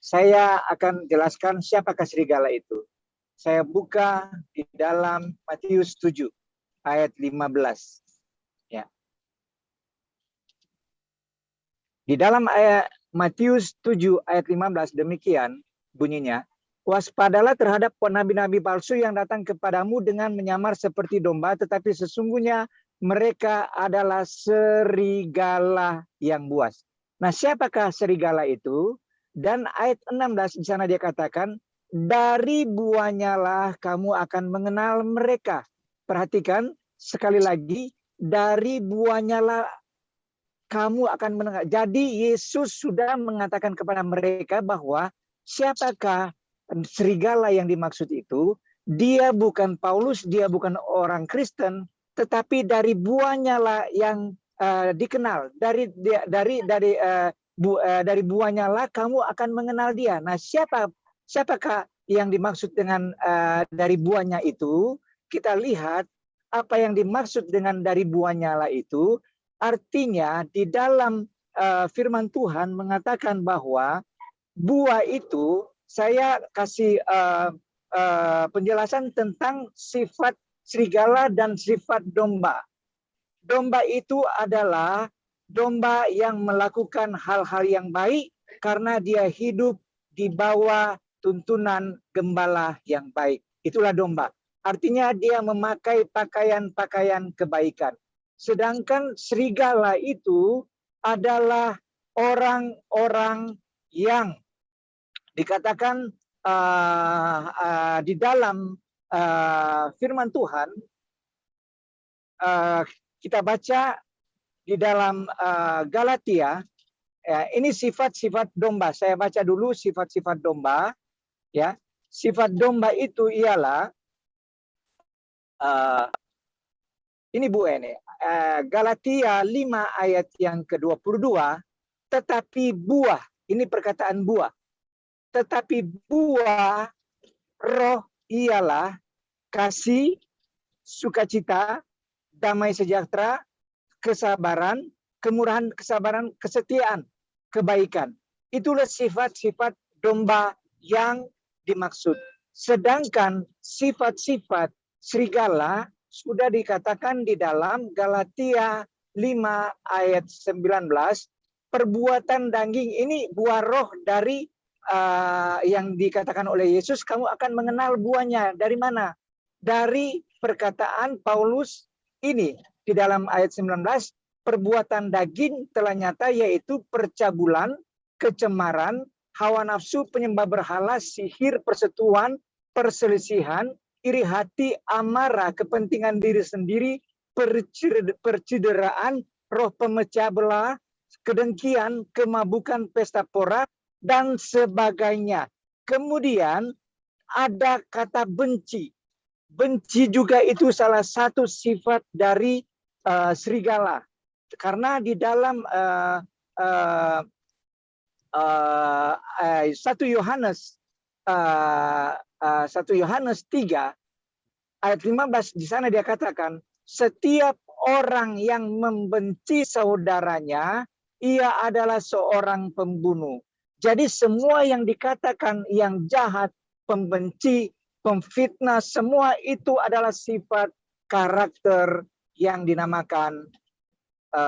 Saya akan jelaskan siapakah serigala itu. Saya buka di dalam Matius 7 ayat 15. Ya. Di dalam ayat Matius 7 ayat 15 demikian bunyinya, waspadalah terhadap nabi-nabi palsu yang datang kepadamu dengan menyamar seperti domba, tetapi sesungguhnya mereka adalah serigala yang buas. Nah, siapakah serigala itu? Dan ayat 16 di sana dia katakan, dari buahnya lah kamu akan mengenal mereka. Perhatikan sekali lagi, dari buahnya lah kamu akan mendengar. Jadi Yesus sudah mengatakan kepada mereka bahwa siapakah serigala yang dimaksud itu? Dia bukan Paulus, dia bukan orang Kristen, tetapi dari buahnya lah yang dikenal. Dari buahnya lah kamu akan mengenal dia. Nah, siapakah yang dimaksud dengan dari buahnya itu? Kita lihat apa yang dimaksud dengan dari buahnya lah itu. Artinya di dalam firman Tuhan mengatakan bahwa buah itu, saya kasih penjelasan tentang sifat serigala dan sifat domba. Domba itu adalah domba yang melakukan hal-hal yang baik karena dia hidup di bawah tuntunan gembala yang baik. Itulah domba. Artinya dia memakai pakaian-pakaian kebaikan. Sedangkan serigala itu adalah orang-orang yang dikatakan di dalam firman Tuhan, kita baca di dalam Galatia, ini sifat-sifat domba. Saya baca dulu sifat-sifat domba. Ya, sifat domba itu ialah ini Bu ini Galatia 5 ayat yang ke-22, tetapi buah, ini perkataan buah. Tetapi buah roh ialah kasih, sukacita, damai sejahtera, kesabaran, kemurahan, kesabaran, kesetiaan, kebaikan. Itulah sifat-sifat domba yang dimaksud. Sedangkan sifat-sifat serigala sudah dikatakan di dalam Galatia 5 ayat 19, perbuatan daging ini buah roh dari yang dikatakan oleh Yesus, kamu akan mengenal buahnya. Dari mana? Dari perkataan Paulus ini di dalam ayat 19, perbuatan daging telah nyata, yaitu percabulan, kecemaran, hawa nafsu, penyembah berhala, sihir, persetubuhan, perselisihan, iri hati, amarah, kepentingan diri sendiri, percideraan, roh pemecah belah, kedengkian, kemabukan, pesta pora, dan sebagainya. Kemudian ada kata benci. Benci juga itu salah satu sifat dari serigala. Karena di dalam 1 Yohanes 3 ayat 15 di sana dia katakan, setiap orang yang membenci saudaranya, ia adalah seorang pembunuh. Jadi semua yang dikatakan yang jahat, pembenci, pemfitnah, semua itu adalah sifat karakter yang dinamakan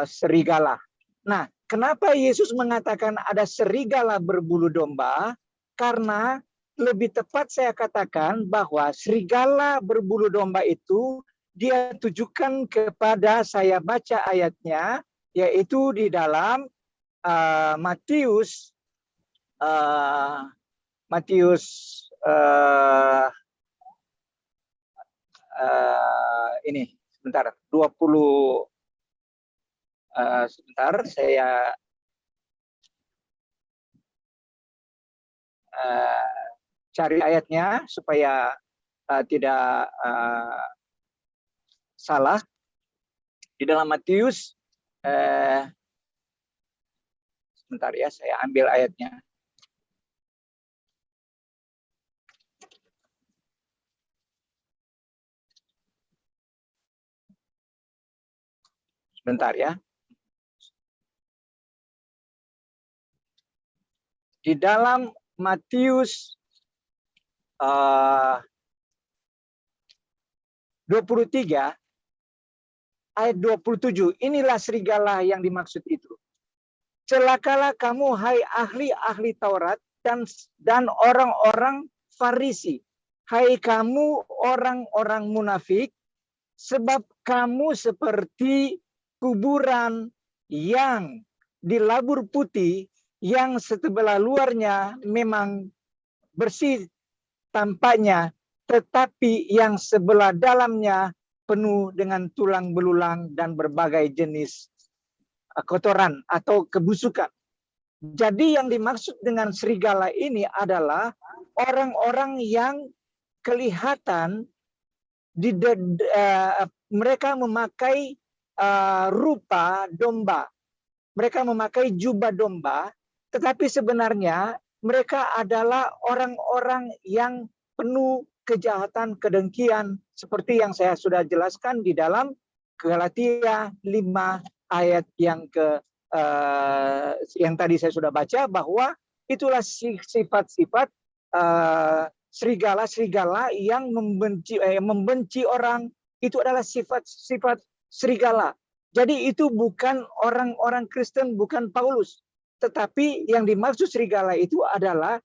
serigala. Nah, kenapa Yesus mengatakan ada serigala berbulu domba? Karena lebih tepat saya katakan bahwa serigala berbulu domba itu dia tujukan kepada, saya baca ayatnya, yaitu di dalam Matius ini sebentar 20 sebentar saya cari ayatnya supaya tidak salah. Di dalam Matius sebentar ya, saya ambil ayatnya. Sebentar ya. Di dalam Matius 23 ayat 27. Inilah serigala yang dimaksud itu. Celakalah kamu, hai ahli-ahli Taurat dan orang-orang Farisi. Hai kamu orang-orang munafik, sebab kamu seperti kuburan yang dilabur putih, yang sebelah luarnya memang bersih tampaknya, tetapi yang sebelah dalamnya penuh dengan tulang belulang dan berbagai jenis kotoran atau kebusukan. Jadi yang dimaksud dengan serigala ini adalah orang-orang yang kelihatan mereka memakai rupa domba. Mereka memakai jubah domba, tetapi sebenarnya mereka adalah orang-orang yang penuh kejahatan, kedengkian, seperti yang saya sudah jelaskan di dalam Galatia 5 ayat yang yang tadi saya sudah baca, bahwa itulah sifat-sifat serigala-serigala yang membenci orang. Itu adalah sifat-sifat serigala. Jadi itu bukan orang-orang Kristen, bukan Paulus. Tetapi yang dimaksud serigala itu adalah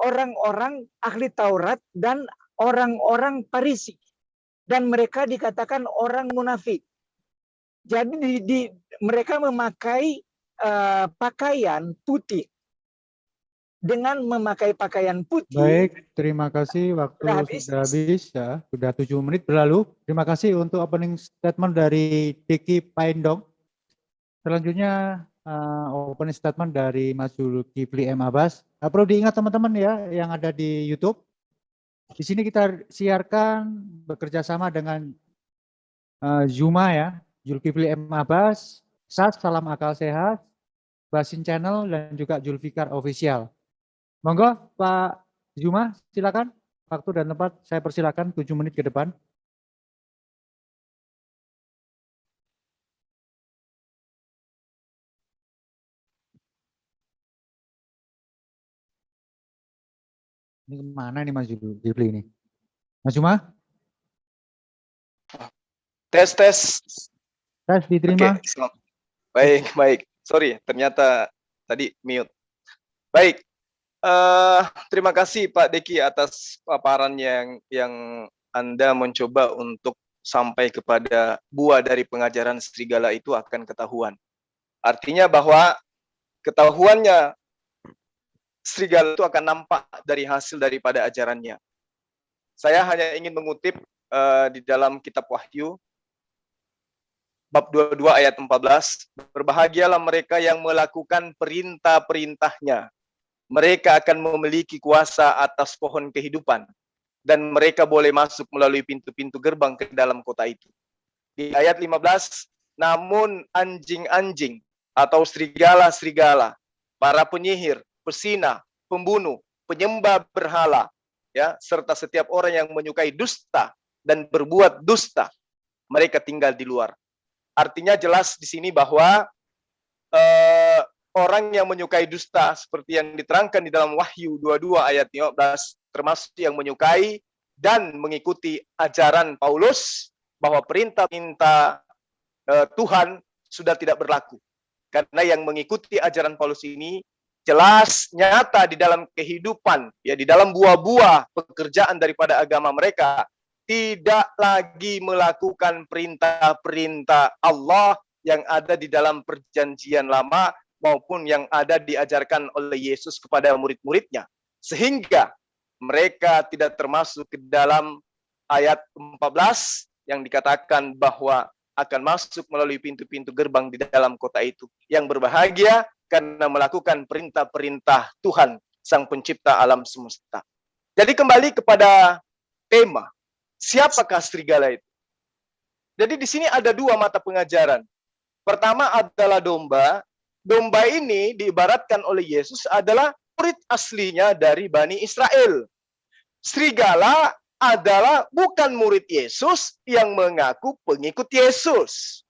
orang-orang ahli Taurat dan orang-orang Farisi. Dan mereka dikatakan orang munafik. Jadi mereka memakai pakaian putih. Dengan memakai pakaian putih. Baik, terima kasih. Waktu sudah habis ya, sudah 7 menit berlalu. Terima kasih untuk opening statement dari Diki Paindong. Selanjutnya opening statement dari Mas Zulkifli M. Abbas. Perlu diingat teman-teman ya yang ada di YouTube. Di sini kita siarkan bekerja sama dengan Zuma ya, Zulkifli M. Abbas, SAS Salam Akal Sehat, Basin Channel, dan juga Zulfikar Official. Monggo Pak Zuma, silakan. Waktu dan tempat saya persilakan 7 menit ke depan. Ini kemana nih Mas Zulkifli ini? Mas Zuma? Tes. Tes diterima. Oke, baik. Sorry, ternyata tadi mute. Baik. Terima kasih Pak Deki atas paparan yang Anda mencoba untuk sampai kepada buah dari pengajaran serigala itu akan ketahuan. Artinya bahwa ketahuannya serigala itu akan nampak dari hasil daripada ajarannya. Saya hanya ingin mengutip di dalam kitab Wahyu bab 22 ayat 14, berbahagialah mereka yang melakukan perintah-perintahnya. Mereka akan memiliki kuasa atas pohon kehidupan dan mereka boleh masuk melalui pintu-pintu gerbang ke dalam kota itu. Di ayat 15, namun anjing-anjing atau serigala-serigala, para penyihir, pesina, pembunuh, penyembah berhala, ya, serta setiap orang yang menyukai dusta dan berbuat dusta, mereka tinggal di luar. Artinya jelas di sini bahwa orang yang menyukai dusta seperti yang diterangkan di dalam Wahyu 22 ayat 15 termasuk yang menyukai dan mengikuti ajaran Paulus bahwa perintah-perintah Tuhan sudah tidak berlaku. Karena yang mengikuti ajaran Paulus ini jelas nyata di dalam kehidupan, ya, di dalam buah-buah pekerjaan daripada agama mereka, tidak lagi melakukan perintah-perintah Allah yang ada di dalam perjanjian lama maupun yang ada diajarkan oleh Yesus kepada murid-muridnya. Sehingga mereka tidak termasuk ke dalam ayat 14 yang dikatakan bahwa akan masuk melalui pintu-pintu gerbang di dalam kota itu. Yang berbahagia karena melakukan perintah-perintah Tuhan, Sang Pencipta alam semesta. Jadi kembali kepada tema, siapakah serigala itu? Jadi di sini ada dua mata pengajaran. Pertama adalah domba. Domba ini diibaratkan oleh Yesus adalah murid aslinya dari Bani Israel. Serigala adalah bukan murid Yesus yang mengaku pengikut Yesus.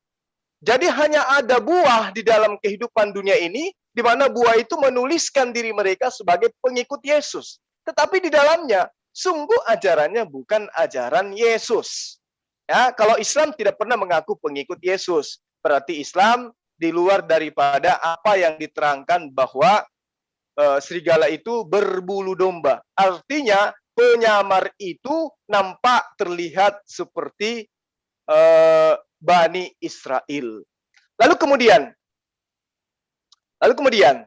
Jadi hanya ada buah di dalam kehidupan dunia ini di mana buah itu menuliskan diri mereka sebagai pengikut Yesus. Tetapi di dalamnya, sungguh ajarannya bukan ajaran Yesus. Ya, kalau Islam tidak pernah mengaku pengikut Yesus, berarti Islam di luar daripada apa yang diterangkan bahwa serigala itu berbulu domba. Artinya penyamar itu nampak terlihat seperti Bani Israel. Lalu kemudian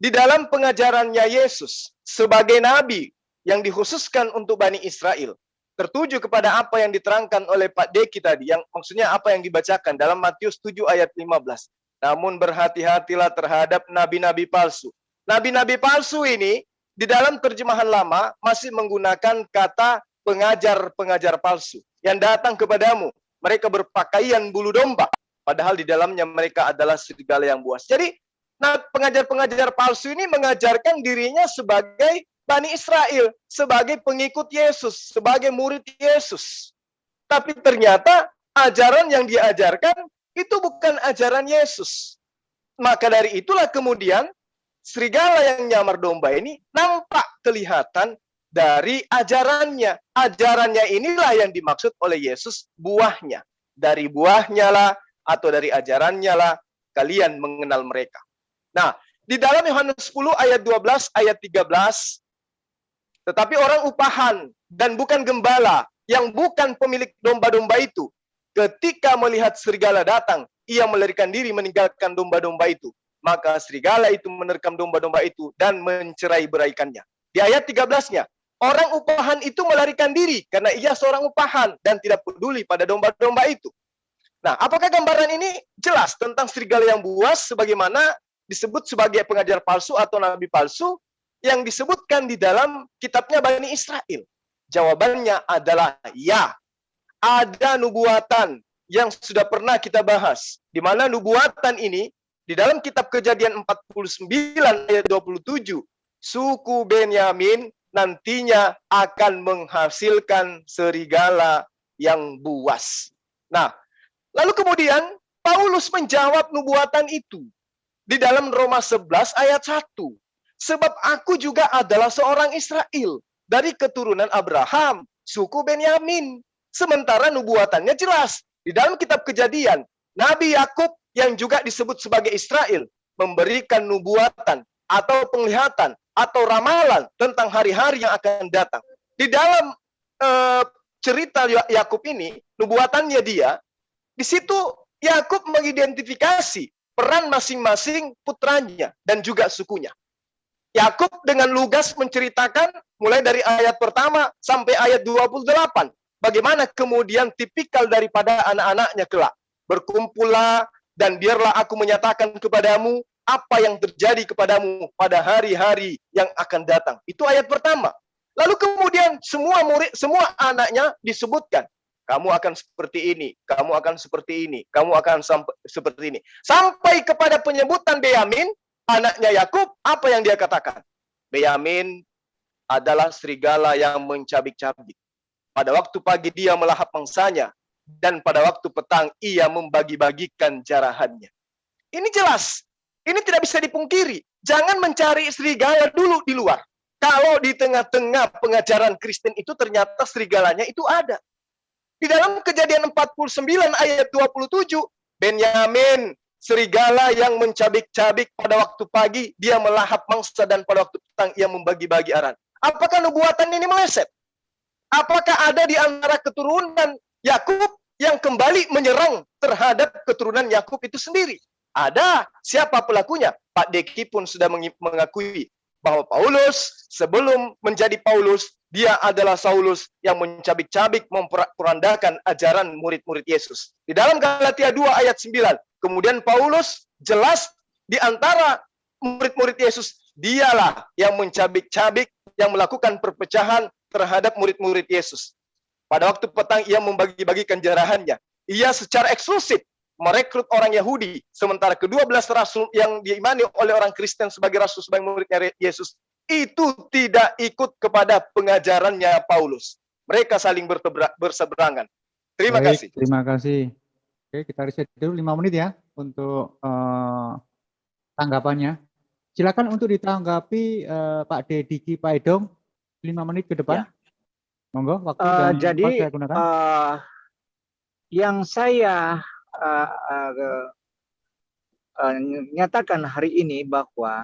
di dalam pengajarannya Yesus sebagai nabi yang dikhususkan untuk Bani Israel, tertuju kepada apa yang diterangkan oleh Pak Deki tadi, yang maksudnya apa yang dibacakan dalam Matius 7 ayat 15. Namun berhati-hatilah terhadap nabi-nabi palsu. Nabi-nabi palsu ini di dalam terjemahan lama masih menggunakan kata pengajar-pengajar palsu yang datang kepadamu. Mereka berpakaian bulu domba, padahal di dalamnya mereka adalah serigala yang buas. Jadi, pengajar-pengajar palsu ini mengajarkan dirinya sebagai Bani Israel, sebagai pengikut Yesus, sebagai murid Yesus. Tapi ternyata ajaran yang diajarkan itu bukan ajaran Yesus. Maka dari itulah kemudian serigala yang nyamar domba ini nampak kelihatan dari ajarannya. Ajarannya inilah yang dimaksud oleh Yesus buahnya. Dari buahnya lah atau dari ajarannya lah kalian mengenal mereka. Nah, di dalam Yohanes 10 ayat 12 ayat 13, tetapi orang upahan dan bukan gembala yang bukan pemilik domba-domba itu, ketika melihat serigala datang, ia melarikan diri meninggalkan domba-domba itu. Maka serigala itu menerkam domba-domba itu dan mencerai-beraikannya. Di ayat 13-nya, orang upahan itu melarikan diri karena ia seorang upahan dan tidak peduli pada domba-domba itu. Nah, apakah gambaran ini jelas tentang serigala yang buas sebagaimana disebut sebagai pengajar palsu atau nabi palsu yang disebutkan di dalam kitabnya Bani Israel? Jawabannya adalah ya. Ada nubuatan yang sudah pernah kita bahas, di mana nubuatan ini di dalam kitab Kejadian 49 ayat 27, suku Benyamin nantinya akan menghasilkan serigala yang buas. Nah, lalu kemudian Paulus menjawab nubuatan itu di dalam Roma 11 ayat 1. Sebab aku juga adalah seorang Israel dari keturunan Abraham, suku Benyamin. Sementara nubuatannya jelas. Di dalam kitab Kejadian, Nabi Yakub yang juga disebut sebagai Israel memberikan nubuatan atau penglihatan atau ramalan tentang hari-hari yang akan datang. Di dalam cerita Yakub ini, nubuatannya dia, di situ Yakub mengidentifikasi peran masing-masing putranya dan juga sukunya. Yakub dengan lugas menceritakan mulai dari ayat pertama sampai ayat 28. Bagaimana kemudian tipikal daripada anak-anaknya kelak. Berkumpullah dan biarlah aku menyatakan kepadamu apa yang terjadi kepadamu pada hari-hari yang akan datang. Itu ayat pertama. Lalu kemudian semua murid, semua anaknya disebutkan. Kamu akan seperti ini, kamu akan seperti ini, kamu akan seperti ini. Sampai kepada penyebutan Benyamin, anaknya Yakub, apa yang dia katakan? Benyamin adalah serigala yang mencabik-cabik. Pada waktu pagi dia melahap mangsanya, dan pada waktu petang ia membagi-bagikan jarahannya. Ini jelas, ini tidak bisa dipungkiri. Jangan mencari serigala dulu di luar. Kalau di tengah-tengah pengajaran Kristen itu ternyata serigalanya itu ada. Di dalam Kejadian 49 ayat 27, Benyamin, serigala yang mencabik-cabik pada waktu pagi, dia melahap mangsa dan pada waktu petang ia membagi-bagi aran. Apakah nubuatan ini meleset? Apakah ada di antara keturunan Yakub yang kembali menyerang terhadap keturunan Yakub itu sendiri? Ada. Siapa pelakunya? Pak Deki pun sudah mengakui bahwa Paulus sebelum menjadi Paulus, dia adalah Saulus yang mencabik-cabik memperandakan ajaran murid-murid Yesus. Di dalam Galatia 2 ayat 9, kemudian Paulus jelas di antara murid-murid Yesus, dialah yang mencabik-cabik, yang melakukan perpecahan terhadap murid-murid Yesus. Pada waktu petang ia membagi-bagikan jarahannya. Ia secara eksklusif merekrut orang Yahudi, sementara ke-12 rasul yang diimani oleh orang Kristen sebagai rasul sebagai muridnya Yesus itu tidak ikut kepada pengajarannya Paulus. Mereka saling berseberangan. Terima kasih. Terima kasih. Oke, kita reset dulu 5 menit ya untuk tanggapannya. Silakan untuk ditanggapi Pak Diki Paedong 5 menit ke depan. Ya. Monggo, waktu dan Jadi saya gunakan. yang saya nyatakan hari ini bahwa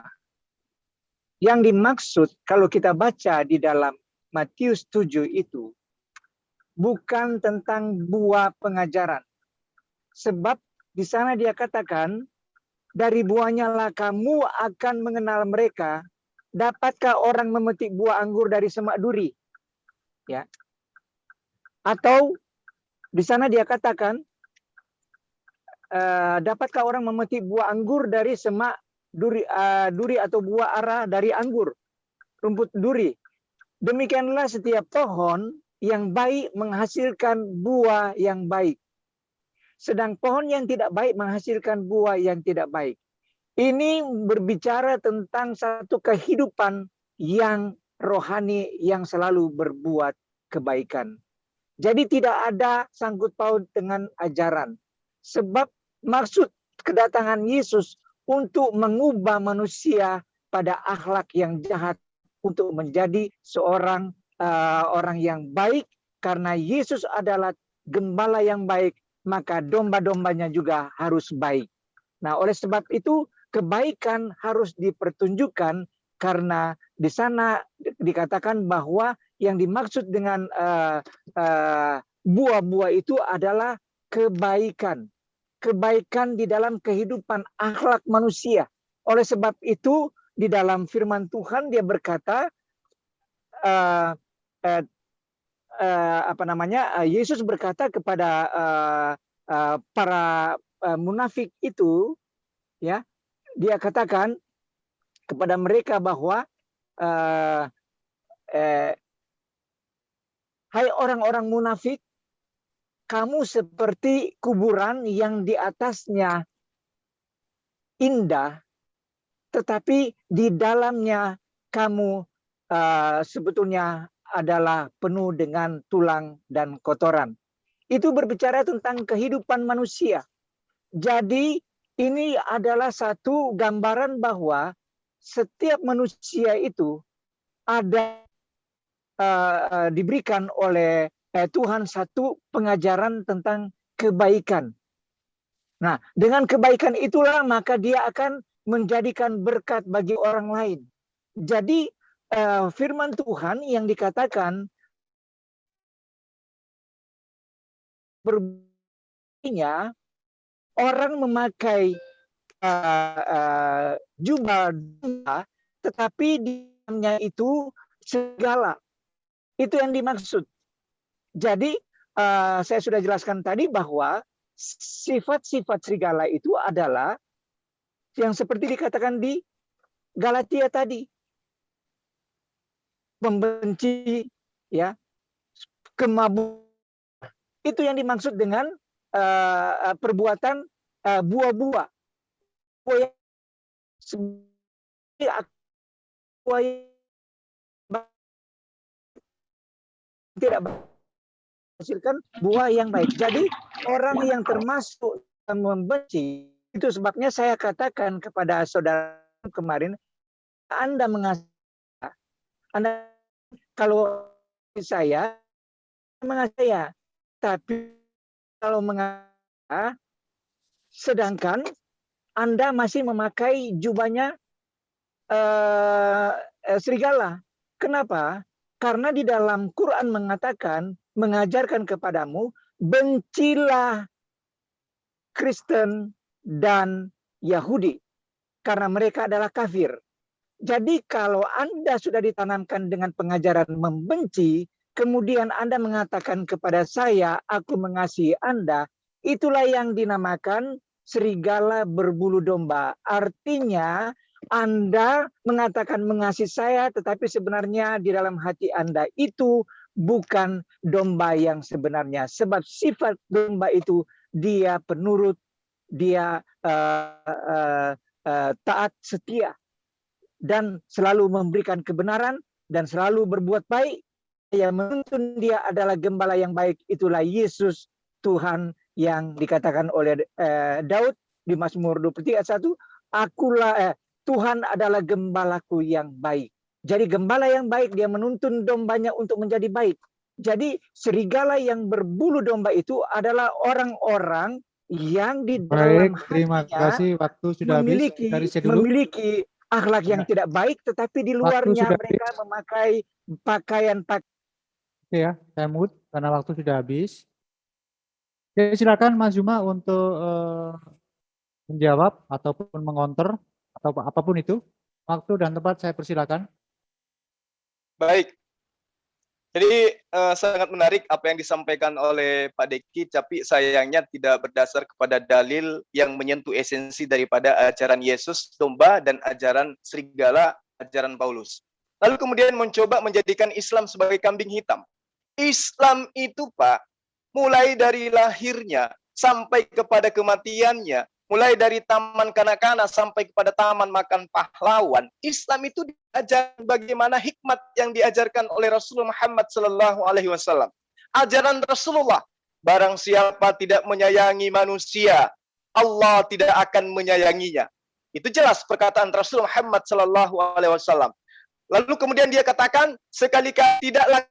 yang dimaksud kalau kita baca di dalam Matius 7 itu bukan tentang buah pengajaran. Sebab di sana dia katakan, dari buahnya lah kamu akan mengenal mereka. Dapatkah orang memetik buah anggur dari semak duri? Ya. Atau di sana dia katakan, dapatkah orang memetik buah anggur dari semak duri, duri atau buah ara dari anggur, rumput duri. Demikianlah setiap pohon yang baik menghasilkan buah yang baik. Sedang pohon yang tidak baik menghasilkan buah yang tidak baik. Ini berbicara tentang satu kehidupan yang rohani yang selalu berbuat kebaikan. Jadi tidak ada sangkut paut dengan ajaran. Sebab maksud kedatangan Yesus untuk mengubah manusia pada akhlak yang jahat untuk menjadi seorang orang yang baik, karena Yesus adalah gembala yang baik, maka domba-dombanya juga harus baik. Nah, oleh sebab itu kebaikan harus dipertunjukkan, karena di sana dikatakan bahwa yang dimaksud dengan buah-buah itu adalah kebaikan. Kebaikan di dalam kehidupan akhlak manusia. Oleh sebab itu di dalam firman Tuhan dia berkata, Yesus berkata kepada para munafik itu, ya, dia katakan kepada mereka bahwa hai orang-orang munafik, kamu seperti kuburan yang di atasnya indah, tetapi di dalamnya kamu sebetulnya adalah penuh dengan tulang dan kotoran. Itu berbicara tentang kehidupan manusia. Jadi ini adalah satu gambaran bahwa setiap manusia itu ada diberikan oleh Tuhan satu pengajaran tentang kebaikan. Nah, dengan kebaikan itulah maka dia akan menjadikan berkat bagi orang lain. Jadi firman Tuhan yang dikatakan berbicara orang memakai jubah domba, tetapi di dalamnya itu segala. Itu yang dimaksud. Jadi saya sudah jelaskan tadi bahwa sifat-sifat serigala itu adalah yang seperti dikatakan di Galatia tadi. Membenci, ya, kemabuk. Itu yang dimaksud dengan perbuatan buah-buah. Tidak menghasilkan buah yang baik. Jadi orang yang termasuk membenci, itu sebabnya saya katakan kepada saudara kemarin, Anda mengasihi, Anda kalau saya mengasihi saya, tapi kalau mengasihi, sedangkan Anda masih memakai jubahnya serigala. Kenapa? Karena di dalam Quran mengatakan, mengajarkan kepadamu, bencilah Kristen dan Yahudi, karena mereka adalah kafir. Jadi kalau Anda sudah ditanamkan dengan pengajaran membenci, kemudian Anda mengatakan kepada saya, aku mengasihi Anda, itulah yang dinamakan serigala berbulu domba. Artinya Anda mengatakan mengasihi saya, tetapi sebenarnya di dalam hati Anda itu bukan domba yang sebenarnya. Sebab sifat domba itu dia penurut, dia taat setia, dan selalu memberikan kebenaran, dan selalu berbuat baik. Yang menuntun dia adalah gembala yang baik, itulah Yesus Tuhan yang dikatakan oleh Daud di Mazmur 23 ayat 1, Tuhan adalah gembalaku yang baik. Jadi gembala yang baik, dia menuntun dombanya untuk menjadi baik. Jadi serigala yang berbulu domba itu adalah orang-orang yang di dalam Baik, terima hatinya kasih. Waktu sudah habis. Dari saya dulu. memiliki akhlak yang tidak baik, tetapi di luarnya sudah mereka habis. memakai pakaian Oke ya, saya mute karena waktu sudah habis. Oke, silakan Mas Zuma untuk menjawab ataupun mengonter atau apapun itu. Waktu dan tempat saya persilakan. Baik. Jadi sangat menarik apa yang disampaikan oleh Pak Deki, tapi sayangnya tidak berdasar kepada dalil yang menyentuh esensi daripada ajaran Yesus, domba, dan ajaran serigala, ajaran Paulus. Lalu kemudian mencoba menjadikan Islam sebagai kambing hitam. Islam itu, Pak, mulai dari lahirnya sampai kepada kematiannya, mulai dari taman kanak-kanak sampai kepada taman makan pahlawan, Islam itu diajarkan bagaimana hikmat yang diajarkan oleh Rasulullah Muhammad SAW. Ajaran Rasulullah, barang siapa tidak menyayangi manusia, Allah tidak akan menyayanginya. Itu jelas perkataan Rasulullah Muhammad SAW. Lalu kemudian dia katakan, sekali-kali tidaklah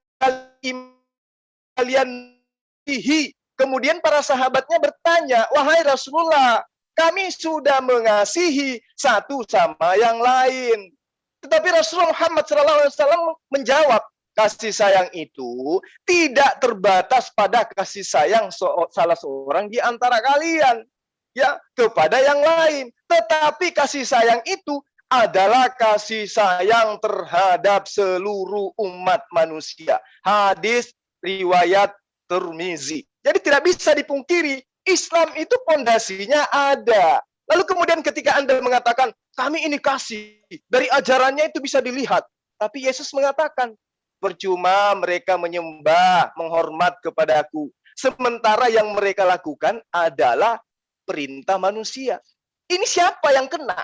kalian mengasihi. Kemudian para sahabatnya bertanya, wahai Rasulullah, kami sudah mengasihi satu sama yang lain. Tetapi Rasulullah Muhammad SAW menjawab, kasih sayang itu tidak terbatas pada kasih sayang salah seorang di antara kalian, ya, kepada yang lain. Tetapi kasih sayang itu adalah kasih sayang terhadap seluruh umat manusia. Hadis riwayat Tirmizi. Jadi tidak bisa dipungkiri, Islam itu pondasinya ada. Lalu kemudian ketika Anda mengatakan, kami ini kasih, dari ajarannya itu bisa dilihat. Tapi Yesus mengatakan, percuma mereka menyembah, menghormat kepadaku. Sementara yang mereka lakukan adalah perintah manusia. Ini siapa yang kena?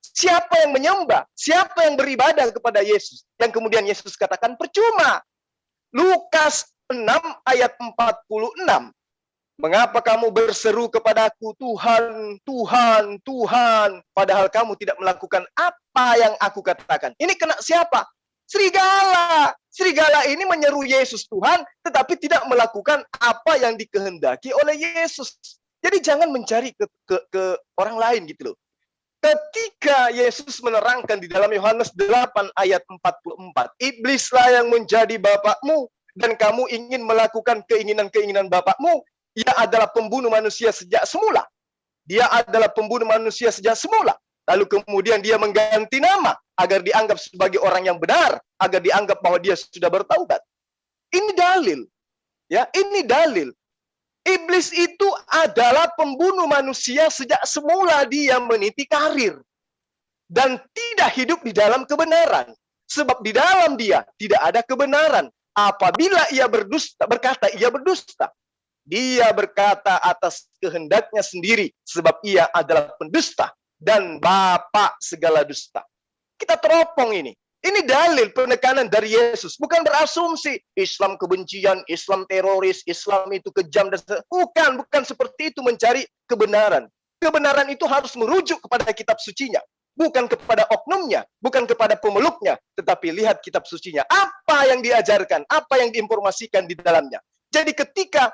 Siapa yang menyembah? Siapa yang beribadah kepada Yesus? Yang kemudian Yesus katakan, percuma. Lukas 6 ayat 46. Mengapa kamu berseru kepadaku, Tuhan, Tuhan, Tuhan, padahal kamu tidak melakukan apa yang aku katakan? Ini kena siapa? Serigala. Serigala ini menyeru Yesus Tuhan, tetapi tidak melakukan apa yang dikehendaki oleh Yesus. Jadi jangan mencari ke orang lain gitu loh. Ketika Yesus menerangkan di dalam Yohanes 8 ayat 44, iblislah yang menjadi bapakmu, dan kamu ingin melakukan keinginan-keinginan bapakmu. Ia adalah pembunuh manusia sejak semula. Dia adalah pembunuh manusia sejak semula. Lalu kemudian dia mengganti nama agar dianggap sebagai orang yang benar, agar dianggap bahwa dia sudah bertaubat. Ini dalil. Ya, ini dalil. Iblis itu adalah pembunuh manusia sejak semula dia meniti karir. Dan tidak hidup di dalam kebenaran. Sebab di dalam dia tidak ada kebenaran. Apabila ia berkata ia berdusta, dia berkata atas kehendaknya sendiri, sebab ia adalah pendusta dan bapa segala dusta. Kita teropong ini. Ini dalil penekanan dari Yesus. Bukan berasumsi Islam kebencian, Islam teroris, Islam itu kejam. Bukan seperti itu mencari kebenaran. Kebenaran itu harus merujuk kepada kitab sucinya. Bukan kepada oknumnya, bukan kepada pemeluknya. Tetapi lihat kitab sucinya. Apa yang diajarkan, apa yang diinformasikan di dalamnya. Jadi ketika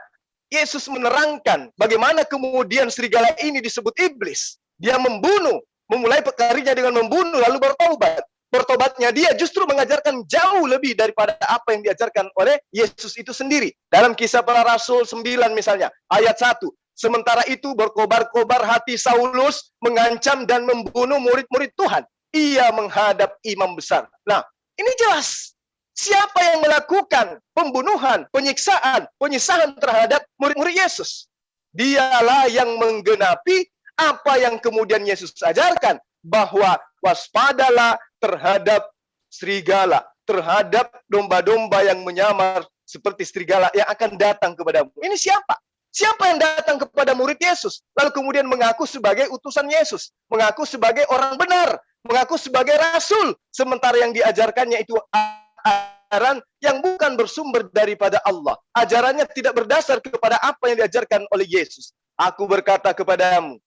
Yesus menerangkan bagaimana kemudian serigala ini disebut iblis. Dia membunuh, memulai karirnya dengan membunuh lalu bertobat. Bertobatnya dia justru mengajarkan jauh lebih daripada apa yang diajarkan oleh Yesus itu sendiri. Dalam Kisah Para Rasul 9 misalnya, ayat 1. Sementara itu berkobar-kobar hati Saulus mengancam dan membunuh murid-murid Tuhan. Ia menghadap imam besar. Nah, ini jelas. Siapa yang melakukan pembunuhan, penyiksaan, penyisahan terhadap murid-murid Yesus? Dialah yang menggenapi apa yang kemudian Yesus ajarkan, bahwa waspadalah terhadap serigala, terhadap domba-domba yang menyamar seperti serigala yang akan datang kepadamu. Ini siapa? Siapa yang datang kepada murid Yesus, lalu kemudian mengaku sebagai utusan Yesus, mengaku sebagai orang benar, mengaku sebagai rasul, sementara yang diajarkannya itu ajaran yang bukan bersumber daripada Allah. Ajarannya tidak berdasar kepada apa yang diajarkan oleh Yesus. Aku berkata kepadamu,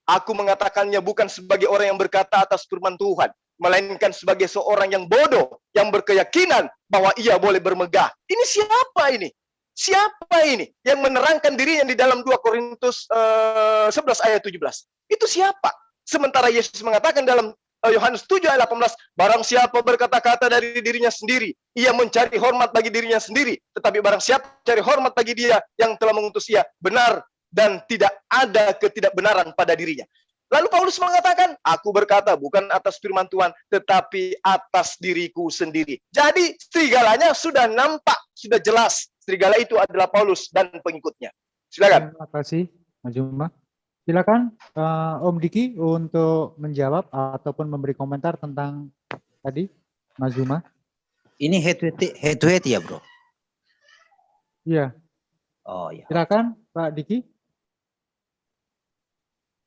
Aku mengatakannya bukan sebagai orang yang berkata atas firman Tuhan, melainkan sebagai seorang yang bodoh, yang berkeyakinan bahwa ia boleh bermegah. Ini siapa ini? Siapa ini yang menerangkan dirinya di dalam 2 Korintus 11 ayat 17? Itu siapa? Sementara Yesus mengatakan dalam Yohanes 7 ayat 18, barang siapa berkata-kata dari dirinya sendiri, ia mencari hormat bagi dirinya sendiri. Tetapi barang siapa mencari hormat bagi dia yang telah mengutus ia, benar dan tidak ada ketidakbenaran pada dirinya. Lalu Paulus mengatakan, aku berkata bukan atas firman Tuhan, tetapi atas diriku sendiri. Jadi serigalanya sudah nampak, sudah jelas. Serigala itu adalah Paulus dan pengikutnya. Silakan. Terima kasih, Mas Juma. Silakan Om Diki untuk menjawab ataupun memberi komentar tentang tadi, Mas Juma. Ini head to head ya, Bro? Iya. Oh ya. Silakan Pak Diki.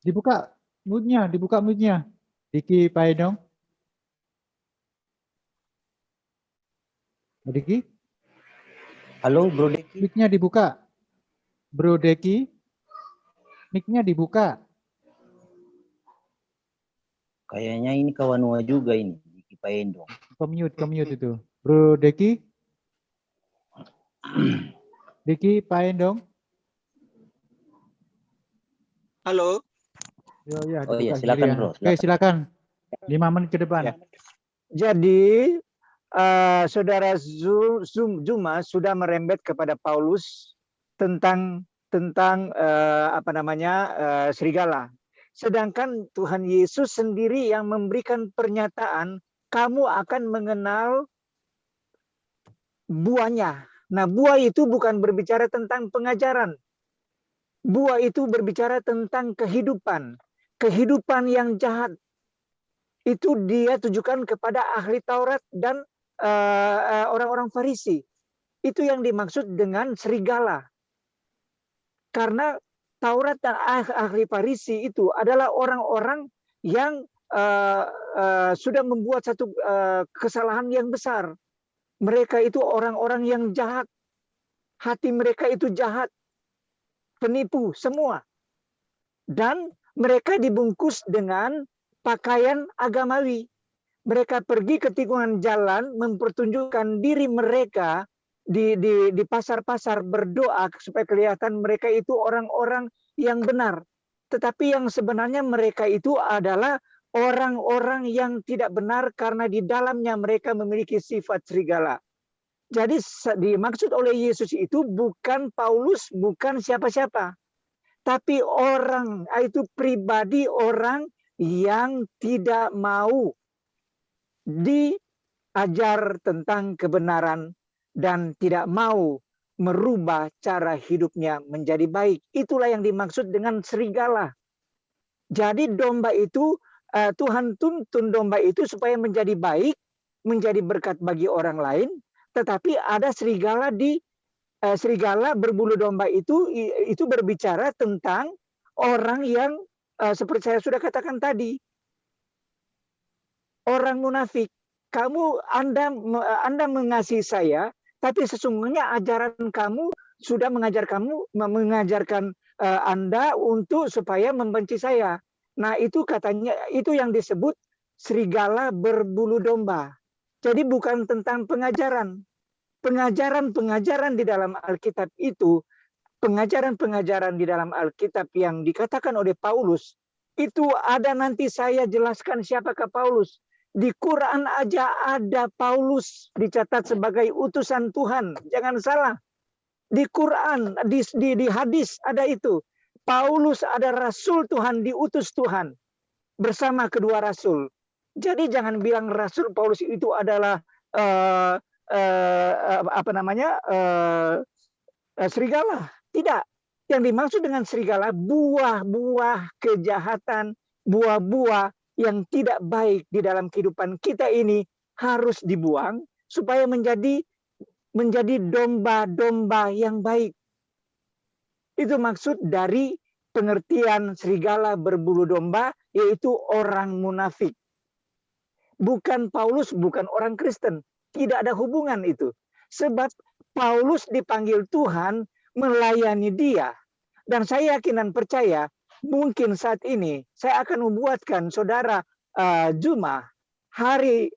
Dibuka mute-nya. Diki Paedong. Diki, Halo, Bro Deki. mic-nya dibuka. Bro Deki, mic-nya dibuka. Kayaknya ini kawan juga ini, Diki Paendong. Ke-mute itu. Bro Deki. Diki Paendong. Halo. Oh iya, silakan, Bro. Oke, silakan. 5 menit ke depan. Ya. Jadi saudara Zuma sudah merembet kepada Paulus tentang serigala. Sedangkan Tuhan Yesus sendiri yang memberikan pernyataan, kamu akan mengenal buahnya. Nah, buah itu bukan berbicara tentang pengajaran. Buah itu berbicara tentang kehidupan. Kehidupan yang jahat. Itu dia tujukan kepada ahli Taurat dan orang-orang Farisi. Itu yang dimaksud dengan serigala. Karena Taurat dan ahli Farisi itu adalah orang-orang yang sudah membuat satu kesalahan yang besar. Mereka itu orang-orang yang jahat. Hati mereka itu jahat. Penipu semua. Dan mereka dibungkus dengan pakaian agamawi. Mereka pergi ke tikungan jalan mempertunjukkan diri mereka di pasar-pasar berdoa supaya kelihatan mereka itu orang-orang yang benar. Tetapi yang sebenarnya mereka itu adalah orang-orang yang tidak benar karena di dalamnya mereka memiliki sifat serigala. Jadi dimaksud oleh Yesus itu bukan Paulus, bukan siapa-siapa. Tapi orang, itu pribadi orang yang tidak mau diajar tentang kebenaran dan tidak mau merubah cara hidupnya menjadi baik. Itulah yang dimaksud dengan serigala. Jadi domba itu, Tuhan tuntun domba itu supaya menjadi baik, menjadi berkat bagi orang lain, tetapi ada serigala serigala berbulu domba itu berbicara tentang orang yang seperti saya sudah katakan tadi, orang munafik. Anda mengasihi saya, tapi sesungguhnya ajaran kamu sudah mengajarkan Anda untuk supaya membenci saya. Nah, itu katanya, itu yang disebut serigala berbulu domba. Jadi bukan tentang pengajaran. Pengajaran di dalam Alkitab itu, pengajaran di dalam Alkitab yang dikatakan oleh Paulus, itu ada, nanti saya jelaskan siapakah Paulus. Di Quran aja ada Paulus dicatat sebagai utusan Tuhan. Jangan salah. Di Quran, di hadis ada itu. Paulus ada rasul Tuhan, diutus Tuhan bersama kedua rasul. Jadi jangan bilang rasul Paulus itu adalah serigala. Tidak. Yang dimaksud dengan serigala buah-buah kejahatan, buah-buah yang tidak baik di dalam kehidupan kita ini harus dibuang supaya menjadi domba-domba yang baik. Itu maksud dari pengertian serigala berbulu domba, yaitu orang munafik. Bukan Paulus, bukan orang Kristen. Tidak ada hubungan itu. Sebab Paulus dipanggil Tuhan melayani dia. Dan saya yakin dan percaya mungkin saat ini saya akan membuatkan saudara Juma hari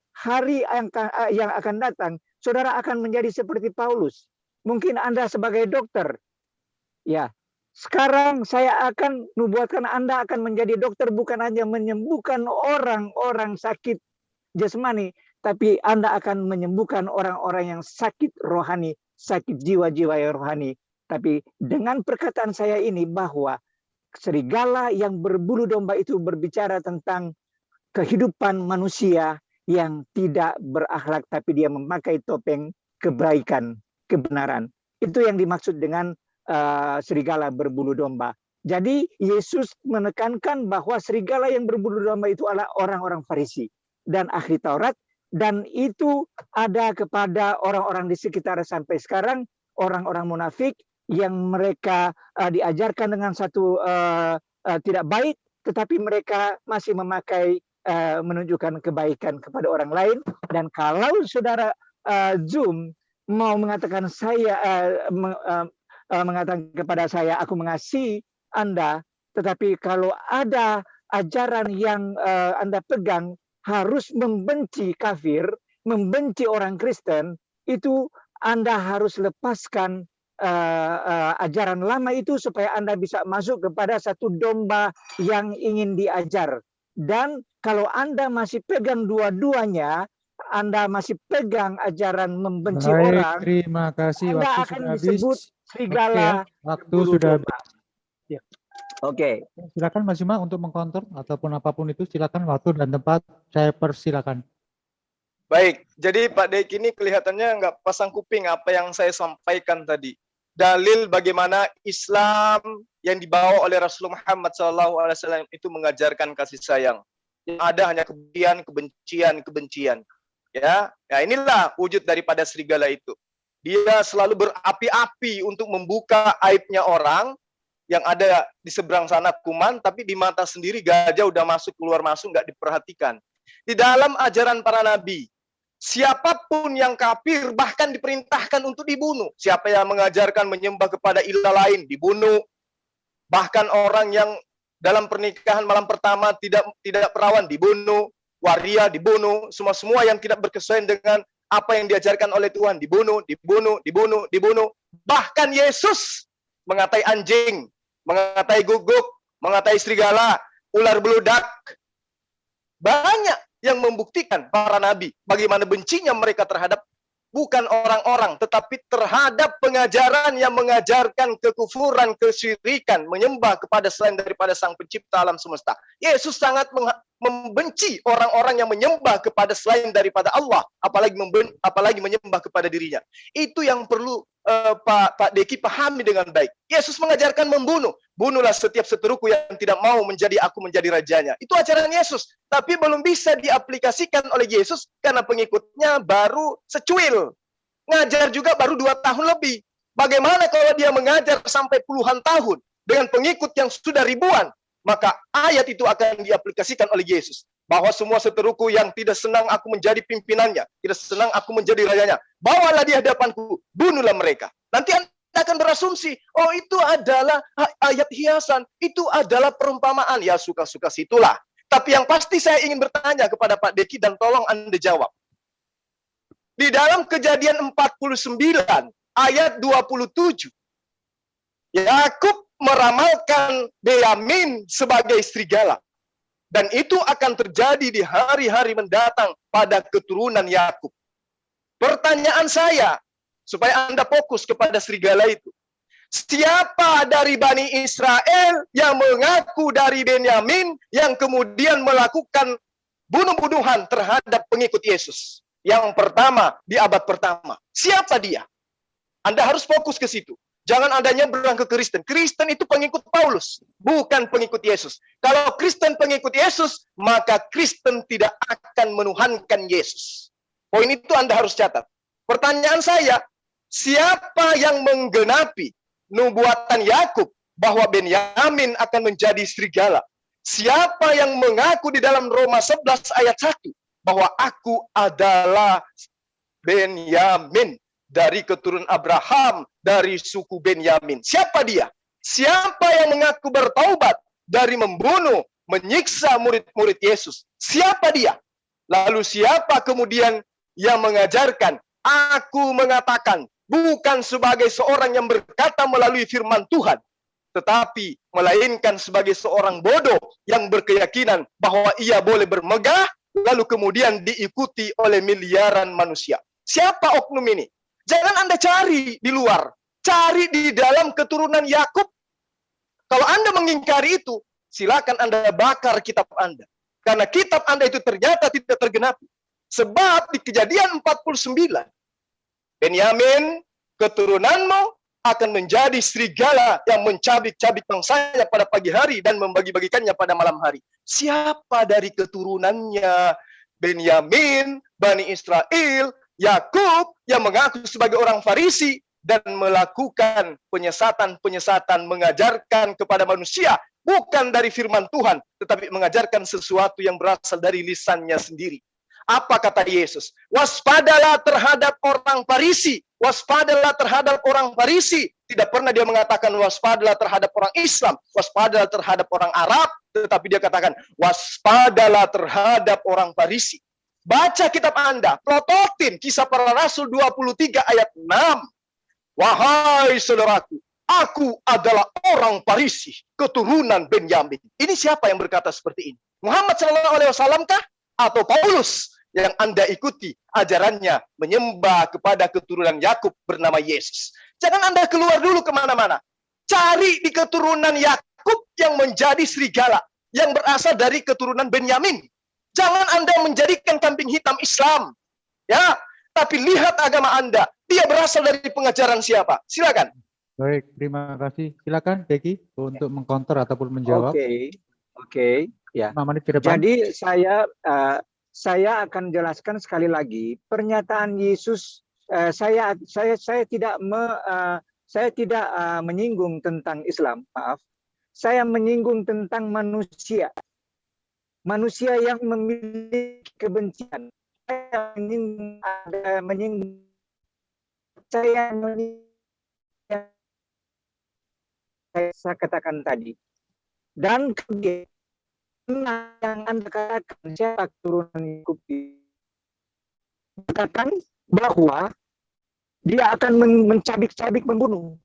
yang akan datang, saudara akan menjadi seperti Paulus. Mungkin Anda sebagai dokter, ya. Sekarang saya akan membuatkan Anda akan menjadi dokter, bukan hanya menyembuhkan orang-orang sakit jasmani, tapi Anda akan menyembuhkan orang-orang yang sakit rohani, sakit jiwa-jiwa yang rohani. Tapi dengan perkataan saya ini bahwa serigala yang berbulu domba itu berbicara tentang kehidupan manusia yang tidak berakhlak, tapi dia memakai topeng kebaikan, kebenaran. Itu yang dimaksud dengan serigala berbulu domba. Jadi Yesus menekankan bahwa serigala yang berbulu domba itu adalah orang-orang Farisi dan ahli Taurat, dan itu ada kepada orang-orang di sekitar sampai sekarang, orang-orang munafik yang mereka diajarkan dengan satu tidak baik, tetapi mereka masih memakai menunjukkan kebaikan kepada orang lain. Dan kalau saudara Zoom mau mengatakan mengatakan kepada saya, aku mengasihi Anda, tetapi kalau ada ajaran yang Anda pegang harus membenci kafir, membenci orang Kristen, itu Anda harus lepaskan ajaran lama itu supaya Anda bisa masuk kepada satu domba yang ingin diajar. Dan kalau Anda masih pegang dua-duanya, Anda masih pegang ajaran membenci orang, terima kasih. Anda Waktu akan sudah disebut habis. serigala. Oke, ya. Waktu berbulu sudah domba. habis. Ya. Oke. Silakan Mas Juma untuk mengkonter ataupun apapun itu, silakan, waktu dan tempat saya persilakan. Baik, jadi Pak Dek ini kelihatannya nggak pasang kuping apa yang saya sampaikan tadi. Dalil bagaimana Islam yang dibawa oleh Rasulullah Muhammad SAW itu mengajarkan kasih sayang. Yang ada hanya kebencian. Ya, inilah wujud daripada serigala itu. Dia selalu berapi-api untuk membuka aibnya orang yang ada di seberang sana kuman, tapi di mata sendiri gajah udah masuk keluar masuk nggak diperhatikan. Di dalam ajaran para nabi, siapapun yang kafir bahkan diperintahkan untuk dibunuh. Siapa yang mengajarkan menyembah kepada ilah lain dibunuh. Bahkan orang yang dalam pernikahan malam pertama tidak perawan dibunuh, waria dibunuh, semua yang tidak berkesesuaian dengan apa yang diajarkan oleh Tuhan dibunuh. Bahkan Yesus mengatai anjing, mengatai guguk, mengatai serigala, ular beludak. Banyak yang membuktikan para nabi bagaimana bencinya mereka terhadap bukan orang-orang, tetapi terhadap pengajaran yang mengajarkan kekufuran, kesyirikan, menyembah kepada selain daripada Sang Pencipta alam semesta. Yesus sangat membenci orang-orang yang menyembah kepada selain daripada Allah, apalagi menyembah kepada dirinya. Itu yang perlu Pak Deki pahami dengan baik. Yesus mengajarkan membunuh. Bunuhlah setiap seteruku yang tidak mau aku menjadi rajanya. Itu ajaran Yesus. Tapi belum bisa diaplikasikan oleh Yesus karena pengikutnya baru secuil. Ngajar juga baru 2 tahun lebih. Bagaimana kalau dia mengajar sampai puluhan tahun dengan pengikut yang sudah ribuan? Maka ayat itu akan diaplikasikan oleh Yesus. Bahwa semua seteruku yang tidak senang aku menjadi pimpinannya, tidak senang aku menjadi rajanya, bawalah di hadapanku, bunuhlah mereka. Nanti Anda akan berasumsi, oh itu adalah ayat hiasan, itu adalah perumpamaan. Ya suka-suka situlah. Tapi yang pasti saya ingin bertanya kepada Pak Deki dan tolong Anda jawab. Di dalam Kejadian 49 ayat 27, Yakub meramalkan Benyamin sebagai serigala. Dan itu akan terjadi di hari-hari mendatang pada keturunan Yakub. Pertanyaan saya, supaya Anda fokus kepada serigala itu. Siapa dari Bani Israel yang mengaku dari Benyamin yang kemudian melakukan bunuh-bunuhan terhadap pengikut Yesus? Yang pertama, di abad pertama. Siapa dia? Anda harus fokus ke situ. Jangan Anda nyebrang ke Kristen. Kristen itu pengikut Paulus, bukan pengikut Yesus. Kalau Kristen pengikut Yesus, maka Kristen tidak akan menuhankan Yesus. Poin itu Anda harus catat. Pertanyaan saya, siapa yang menggenapi nubuatan Yakub bahwa Benyamin akan menjadi serigala? Siapa yang mengaku di dalam Roma 11 ayat 1 bahwa aku adalah Benyamin, dari keturunan Abraham, dari suku Benyamin? Siapa dia? Siapa yang mengaku bertaubat dari membunuh, menyiksa murid-murid Yesus. Siapa dia? Lalu siapa kemudian yang mengajarkan? Aku mengatakan, bukan sebagai seorang yang berkata melalui firman Tuhan, tetapi melainkan sebagai seorang bodoh yang berkeyakinan bahwa ia boleh bermegah, lalu kemudian diikuti oleh miliaran manusia. Siapa oknum ini? Jangan Anda cari di luar, cari di dalam keturunan Yakub. Kalau Anda mengingkari itu, silakan Anda bakar kitab Anda. Karena kitab Anda itu ternyata tidak tergenapi. Sebab di Kejadian 49, Benyamin, keturunanmu akan menjadi serigala yang mencabik-cabik bangsanya pada pagi hari dan membagi-bagikannya pada malam hari. Siapa dari keturunannya Benyamin, Bani Israel, Yakub yang mengaku sebagai orang Farisi dan melakukan penyesatan-penyesatan, mengajarkan kepada manusia bukan dari firman Tuhan, tetapi mengajarkan sesuatu yang berasal dari lisannya sendiri. Apa kata Yesus? Waspadalah terhadap orang Farisi. Waspadalah terhadap orang Farisi. Tidak pernah dia mengatakan waspadalah terhadap orang Islam. Waspadalah terhadap orang Arab. Tetapi dia katakan waspadalah terhadap orang Farisi. Baca kitab Anda. Plototin Kisah Para Rasul 23 ayat 6. Wahai saudaraku, aku adalah orang Farisi, keturunan Benyamin. Ini siapa yang berkata seperti ini? Muhammad SAW kah? Atau Paulus yang Anda ikuti ajarannya menyembah kepada keturunan Yakub bernama Yesus? Jangan Anda keluar dulu kemana-mana. Cari di keturunan Yakub yang menjadi serigala, yang berasal dari keturunan Benyamin. Jangan Anda menjadikan kambing hitam Islam. Ya, tapi lihat agama Anda. Dia berasal dari pengajaran siapa? Silakan. Baik, terima kasih. Silakan Deki untuk mengcounter ataupun menjawab. Oke. Ya. 5 menit ke depan. Jadi saya akan jelaskan sekali lagi pernyataan Yesus. Saya tidak menyinggung tentang Islam, maaf. Saya menyinggung tentang manusia. Manusia yang memiliki kebencian. Saya katakan tadi. Dan kemudian yang Anda katakan siapa keturunan Yakub, katakan bahwa dia akan mencabik-cabik, membunuh.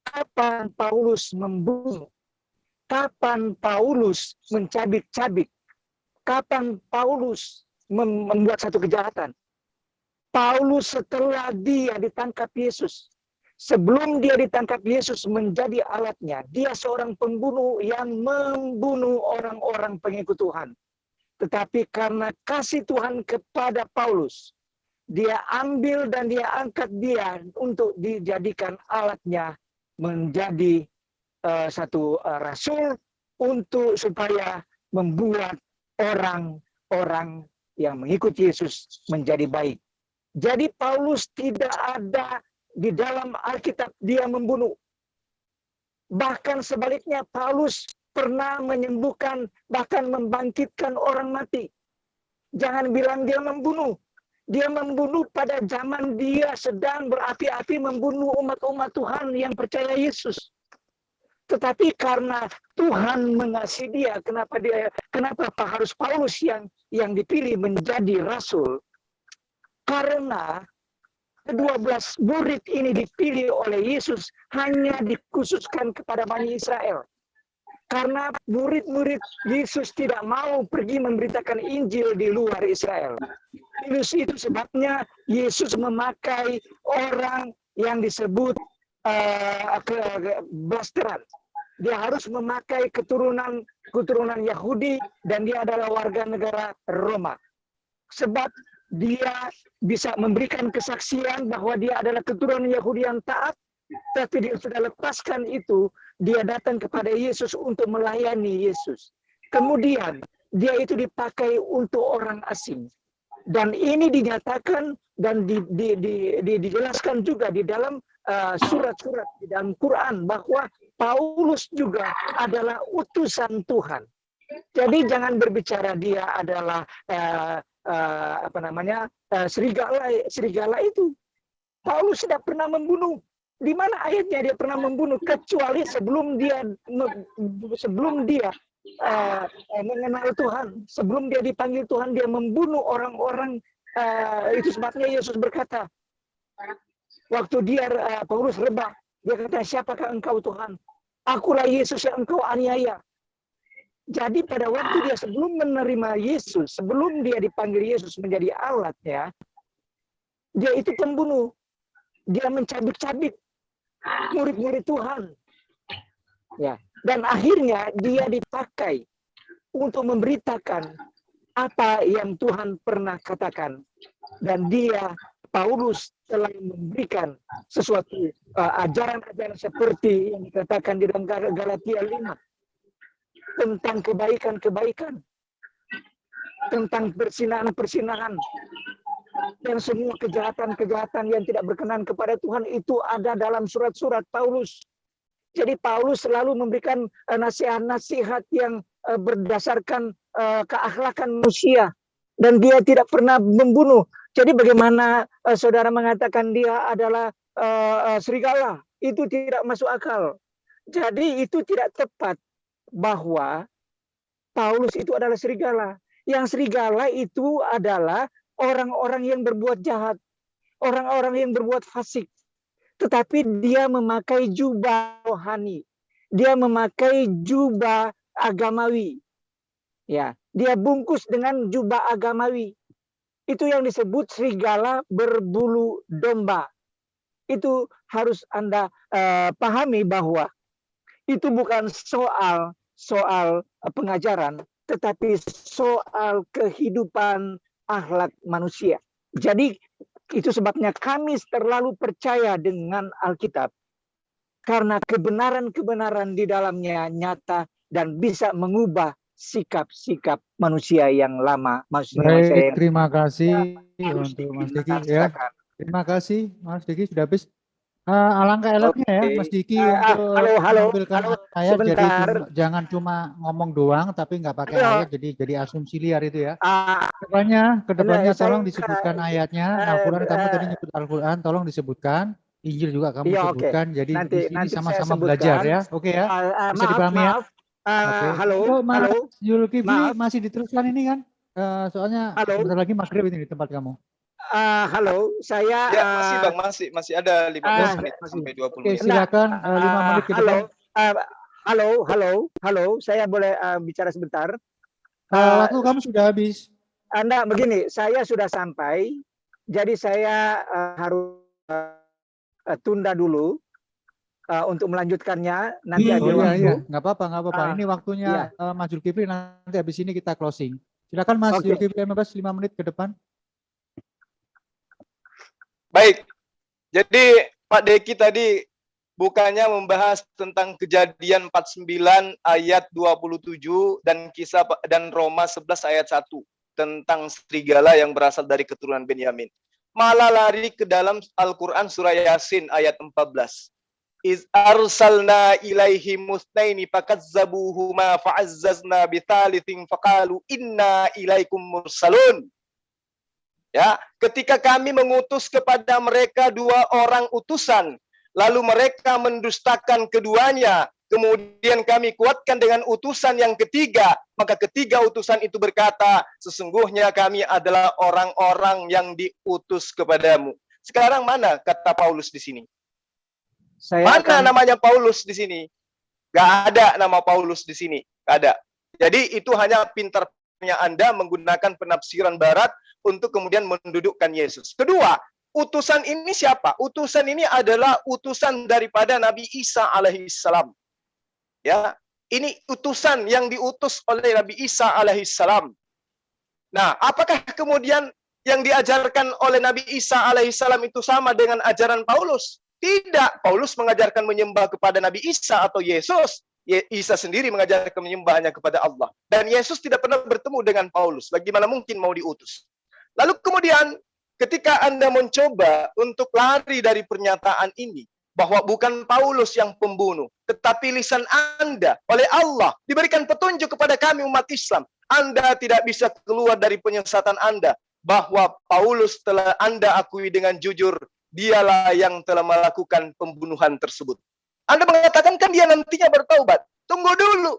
Kapan Paulus membunuh? Kapan Paulus mencabik-cabik? Kapan Paulus membuat satu kejahatan? Paulus setelah dia ditangkap Yesus. Sebelum dia ditangkap Yesus menjadi alatnya, dia seorang pembunuh yang membunuh orang-orang pengikut Tuhan. Tetapi karena kasih Tuhan kepada Paulus, dia ambil dan dia angkat dia untuk dijadikan alatnya menjadi satu rasul untuk supaya membuat orang-orang yang mengikuti Yesus menjadi baik. Jadi Paulus tidak ada di dalam Alkitab dia membunuh. Bahkan sebaliknya Paulus pernah menyembuhkan, bahkan membangkitkan orang mati. Jangan bilang dia membunuh. Dia membunuh pada zaman dia sedang berapi-api membunuh umat-umat Tuhan yang percaya Yesus. Tetapi karena Tuhan mengasihi dia, kenapa harus Paulus yang dipilih menjadi rasul? Karena 12 murid ini dipilih oleh Yesus hanya dikhususkan kepada Bani Israel. Karena murid-murid Yesus tidak mau pergi memberitakan Injil di luar Israel. Itu sebabnya Yesus memakai orang yang disebut blasteran. Dia harus memakai keturunan Yahudi dan dia adalah warga negara Roma. Sebab dia bisa memberikan kesaksian bahwa dia adalah keturunan Yahudi yang taat, tapi dia sudah lepaskan itu, dia datang kepada Yesus untuk melayani Yesus. Kemudian dia itu dipakai untuk orang asing. Dan ini dinyatakan dan dijelaskan juga di dalam surat-surat di dalam Quran bahwa Paulus juga adalah utusan Tuhan. Jadi jangan berbicara dia adalah serigala itu. Paulus tidak pernah membunuh. Di mana ayatnya dia pernah membunuh, kecuali sebelum dia mengenal Tuhan, sebelum dia dipanggil Tuhan, dia membunuh orang-orang. Itu sebabnya Yesus berkata, waktu dia Paulus rebah, dia kata, siapakah engkau Tuhan? Akulah Yesus yang engkau aniaya. Jadi pada waktu dia sebelum menerima Yesus, sebelum dia dipanggil Yesus menjadi alatnya, dia itu pembunuh. Dia mencabik-cabik murid-murid Tuhan. Ya, dan akhirnya dia dipakai untuk memberitakan apa yang Tuhan pernah katakan. Dan dia, Paulus, telah memberikan sesuatu ajaran-ajaran seperti yang dikatakan di dalam Galatia 5 tentang kebaikan-kebaikan, tentang persinahan-persinahan, dan semua kejahatan-kejahatan yang tidak berkenan kepada Tuhan itu ada dalam surat-surat Paulus. Jadi Paulus selalu memberikan nasihat-nasihat yang berdasarkan keakhlakan manusia, dan dia tidak pernah membunuh. Jadi bagaimana saudara mengatakan dia adalah serigala? Itu tidak masuk akal. Jadi itu tidak tepat bahwa Paulus itu adalah serigala. Yang serigala itu adalah orang-orang yang berbuat jahat, orang-orang yang berbuat fasik. Tetapi dia memakai jubah rohani, dia memakai jubah agamawi. Ya, dia bungkus dengan jubah agamawi. Itu yang disebut serigala berbulu domba. Itu harus Anda pahami bahwa itu bukan soal pengajaran, tetapi soal kehidupan akhlak manusia. Jadi itu sebabnya kami terlalu percaya dengan Alkitab, karena kebenaran-kebenaran di dalamnya nyata dan bisa mengubah sikap-sikap manusia yang lama. Baik, terima kasih untuk Mas Diki ya. Terima kasih Mas Diki, sudah habis. Alangkah eloknya ya Mas Diki untuk menampilkan ayat, jadi jangan cuma ngomong doang tapi nggak pakai ayat, jadi asumsi liar itu ya. Kedepannya tolong disebutkan ayatnya. Al-Quran, kamu tadi nyebut Al-Quran, tolong disebutkan. Injil juga kamu sebutkan. Jadi di sini sama-sama belajar ya. Oke ya. Bisa dipahami ya. Halo, Mas Zulkifli masih diteruskan ini kan? Soalnya sebentar lagi maghrib ini di tempat kamu. Halo, saya ya, masih ada 15 menit sampai 20 menit. Oke, silakan 5 menit ke depan. Halo, saya boleh bicara sebentar? Waktu kamu sudah habis. Anda begini, saya sudah sampai, jadi saya harus tunda dulu untuk melanjutkannya. Nanti ada waktu. Iya, nggak apa-apa. Ini waktunya Mas Zulkifli, nanti habis ini kita closing. Silakan Mas Zulkifli, 5 menit ke depan. Baik, jadi Pak Deki tadi bukannya membahas tentang Kejadian 49 ayat 27 dan Kisah dan Roma 11 ayat 1 tentang serigala yang berasal dari keturunan Benyamin. Malah lari ke dalam Al-Quran surah Yasin ayat 14. Iz arsalna ilaihi musnaini fakazzabuhuma fa'azzazna bithalithin faqalu inna ilaikum mursalun. Ya, ketika kami mengutus kepada mereka 2 orang utusan, lalu mereka mendustakan keduanya, kemudian kami kuatkan dengan utusan yang ketiga, maka ketiga utusan itu berkata, sesungguhnya kami adalah orang-orang yang diutus kepadamu. Sekarang mana kata Paulus di sini? Mana namanya Paulus di sini? Gak ada nama Paulus di sini, gak ada. Jadi itu hanya pintarnya Anda menggunakan penafsiran Barat untuk kemudian mendudukkan Yesus. Kedua, utusan ini siapa? Utusan ini adalah utusan daripada Nabi Isa alaihissalam. Ya, ini utusan yang diutus oleh Nabi Isa alaihissalam. Nah, apakah kemudian yang diajarkan oleh Nabi Isa alaihissalam itu sama dengan ajaran Paulus? Tidak. Paulus mengajarkan menyembah kepada Nabi Isa atau Yesus. Isa sendiri mengajarkan menyembahnya kepada Allah. Dan Yesus tidak pernah bertemu dengan Paulus. Bagaimana mungkin mau diutus? Lalu kemudian ketika Anda mencoba untuk lari dari pernyataan ini, bahwa bukan Paulus yang pembunuh, tetapi lisan Anda oleh Allah diberikan petunjuk kepada kami umat Islam. Anda tidak bisa keluar dari penyesatan Anda, bahwa Paulus telah Anda akui dengan jujur dialah yang telah melakukan pembunuhan tersebut. Anda mengatakan kan dia nantinya bertaubat. Tunggu dulu.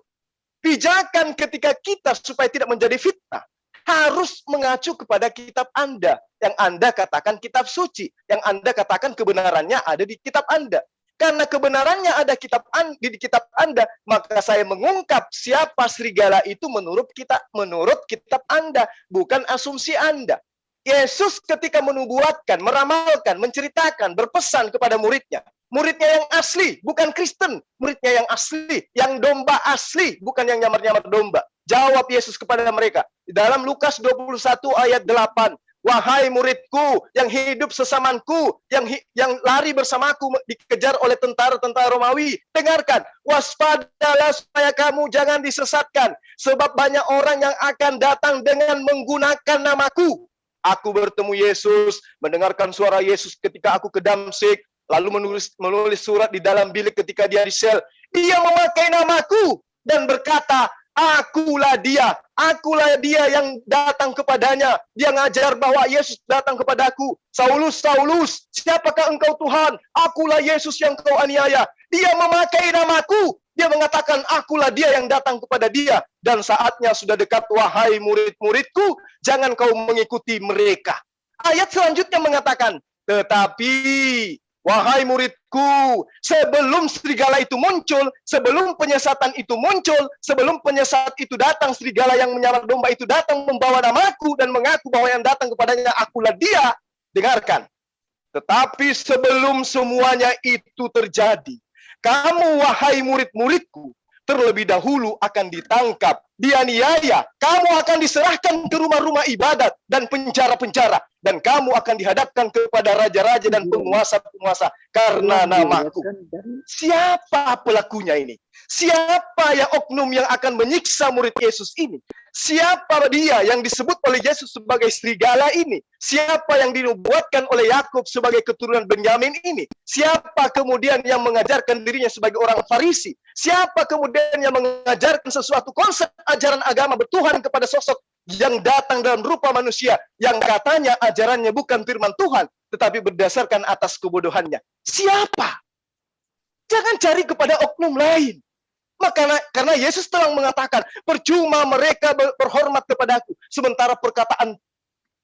Pijakan ketika kita supaya tidak menjadi fitnah harus mengacu kepada kitab Anda. Yang Anda katakan kitab suci. Yang Anda katakan kebenarannya ada di kitab Anda. Karena kebenarannya ada di kitab Anda, maka saya mengungkap siapa serigala itu menurut kitab Anda, bukan asumsi Anda. Yesus ketika menubuatkan, meramalkan, menceritakan, berpesan kepada muridnya yang asli, bukan Kristen, muridnya yang asli, yang domba asli, bukan yang nyamar-nyamar domba. Jawab Yesus kepada mereka di dalam Lukas 21 ayat 8. Wahai muridku yang hidup sesamanku, yang lari bersamaku dikejar oleh tentara-tentara Romawi. Dengarkan, waspadalah supaya kamu jangan disesatkan. Sebab banyak orang yang akan datang dengan menggunakan namaku. Aku bertemu Yesus, mendengarkan suara Yesus ketika aku ke Damsyik, lalu menulis surat di dalam bilik ketika dia di sel. Dia memakai namaku dan berkata, akulah dia yang datang kepadanya. Dia ngajar bahwa Yesus datang kepadaku. Saulus, Saulus, siapakah engkau Tuhan? Akulah Yesus yang kau aniaya. Dia memakai namaku. Dia mengatakan, akulah dia yang datang kepada dia. Dan saatnya sudah dekat, wahai murid-muridku, jangan kau mengikuti mereka. Ayat selanjutnya mengatakan, tetapi wahai muridku, sebelum serigala itu muncul, sebelum penyesatan itu muncul, sebelum penyesat itu datang, serigala yang menyamar domba itu datang membawa namaku dan mengaku bahwa yang datang kepadanya akulah dia. Dengarkan. Tetapi sebelum semuanya itu terjadi, kamu wahai murid-muridku, terlebih dahulu akan ditangkap, dianiaya, kamu akan diserahkan ke rumah-rumah ibadat dan penjara-penjara, dan kamu akan dihadapkan kepada raja-raja dan penguasa-penguasa karena namaku. Siapa pelakunya ini? Siapa yang oknum yang akan menyiksa murid Yesus ini? Siapa dia yang disebut oleh Yesus sebagai serigala ini? Siapa yang dinubuatkan oleh Yakub sebagai keturunan Benyamin ini? Siapa kemudian yang mengajarkan dirinya sebagai orang Farisi? Siapa kemudian yang mengajarkan sesuatu konsep ajaran agama bertuhan kepada sosok yang datang dalam rupa manusia, yang katanya ajarannya bukan firman Tuhan, tetapi berdasarkan atas kebodohannya? Siapa? Jangan cari kepada oknum lain. Karena Yesus telah mengatakan, percuma mereka berhormat kepadaku, sementara perkataan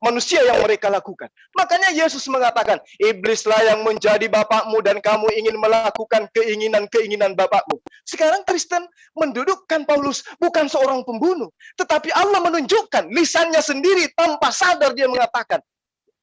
manusia yang mereka lakukan. Makanya Yesus mengatakan, iblislah yang menjadi bapakmu dan kamu ingin melakukan keinginan-keinginan bapakmu. Sekarang Kristen mendudukkan Paulus bukan seorang pembunuh, tetapi Allah menunjukkan lisannya sendiri tanpa sadar dia mengatakan,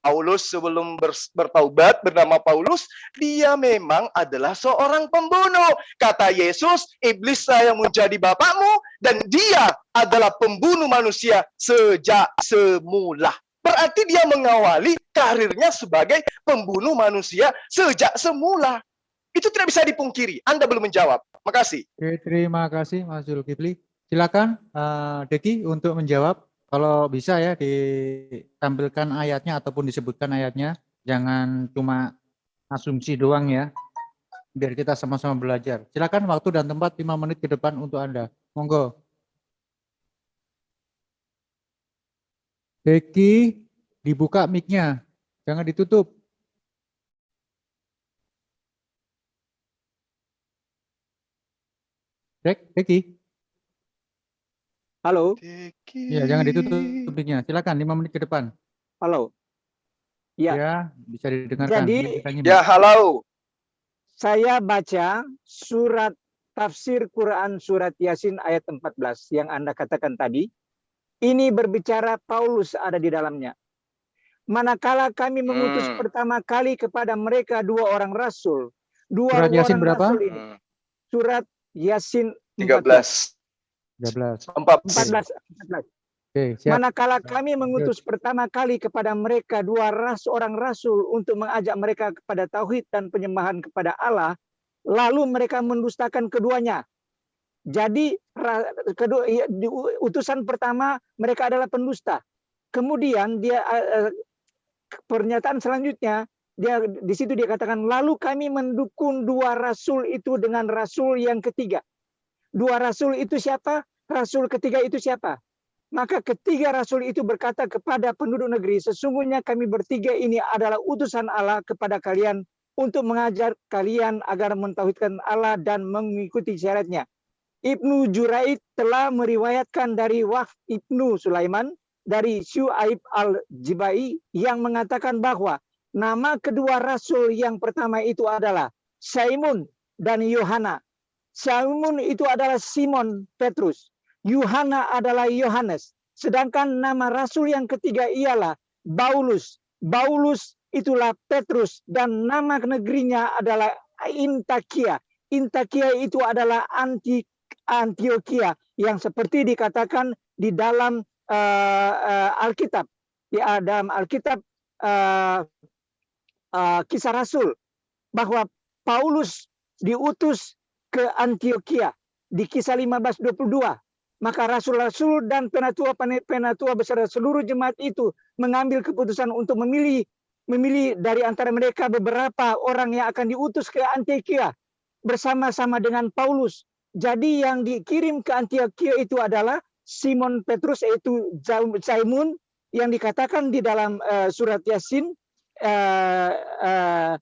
Paulus sebelum bertaubat bernama Paulus, dia memang adalah seorang pembunuh. Kata Yesus, iblislah yang menjadi bapakmu dan dia adalah pembunuh manusia sejak semula. Berarti dia mengawali karirnya sebagai pembunuh manusia sejak semula. Itu tidak bisa dipungkiri. Anda belum menjawab. Makasih. Oke, terima kasih Mas Zulkifli. Silakan Deki untuk menjawab. Kalau bisa ya ditampilkan ayatnya ataupun disebutkan ayatnya. Jangan cuma asumsi doang ya. Biar kita sama-sama belajar. Silakan waktu dan tempat 5 menit ke depan untuk Anda. Monggo. Deki, dibuka mic-nya. Jangan ditutup. Deki. Halo. Ya, jangan ditutup mic-nya. Silakan 5 menit ke depan. Halo. Ya. Ya, bisa didengarkan. Jadi, ya halo. Saya baca surat tafsir Quran surat Yasin ayat 14 yang Anda katakan tadi. Ini berbicara Paulus ada di dalamnya. Manakala kami mengutus pertama kali kepada mereka 2 orang rasul. Surat Yasin berapa? Rasul ini. Surat Yasin 13. 14. Oke, manakala kami mengutus pertama kali kepada mereka 2 orang rasul untuk mengajak mereka kepada tauhid dan penyembahan kepada Allah, lalu mereka mendustakan keduanya. Jadi utusan pertama mereka adalah pendusta. Kemudian dia pernyataan selanjutnya di situ dia katakan, lalu kami mendukung 2 rasul itu dengan rasul yang ketiga. 2 rasul itu siapa? Rasul ketiga itu siapa? Maka ketiga rasul itu berkata kepada penduduk negeri, sesungguhnya kami bertiga ini adalah utusan Allah kepada kalian untuk mengajar kalian agar mentauhidkan Allah dan mengikuti syariatnya. Ibnu Juraid telah meriwayatkan dari Wahb Ibnu Sulaiman dari Syu'aib al-Jibai yang mengatakan bahwa nama kedua rasul yang pertama itu adalah Simon dan Yohana. Simon itu adalah Simon Petrus. Yohana adalah Yohanes. Sedangkan nama rasul yang ketiga ialah Paulus. Paulus itulah Petrus dan nama negerinya adalah Intakia. Intakia itu adalah Antioquia yang seperti dikatakan di dalam Alkitab. Di dalam Alkitab Kisah Rasul bahwa Paulus diutus ke Antioquia di Kisah 15:22. Maka rasul-rasul dan penatua beserta seluruh jemaat itu mengambil keputusan untuk memilih dari antara mereka beberapa orang yang akan diutus ke Antioquia bersama-sama dengan Paulus. Jadi yang dikirim ke Antioquia itu adalah Simon Petrus, yaitu Simon yang dikatakan di dalam surat Yasin 14,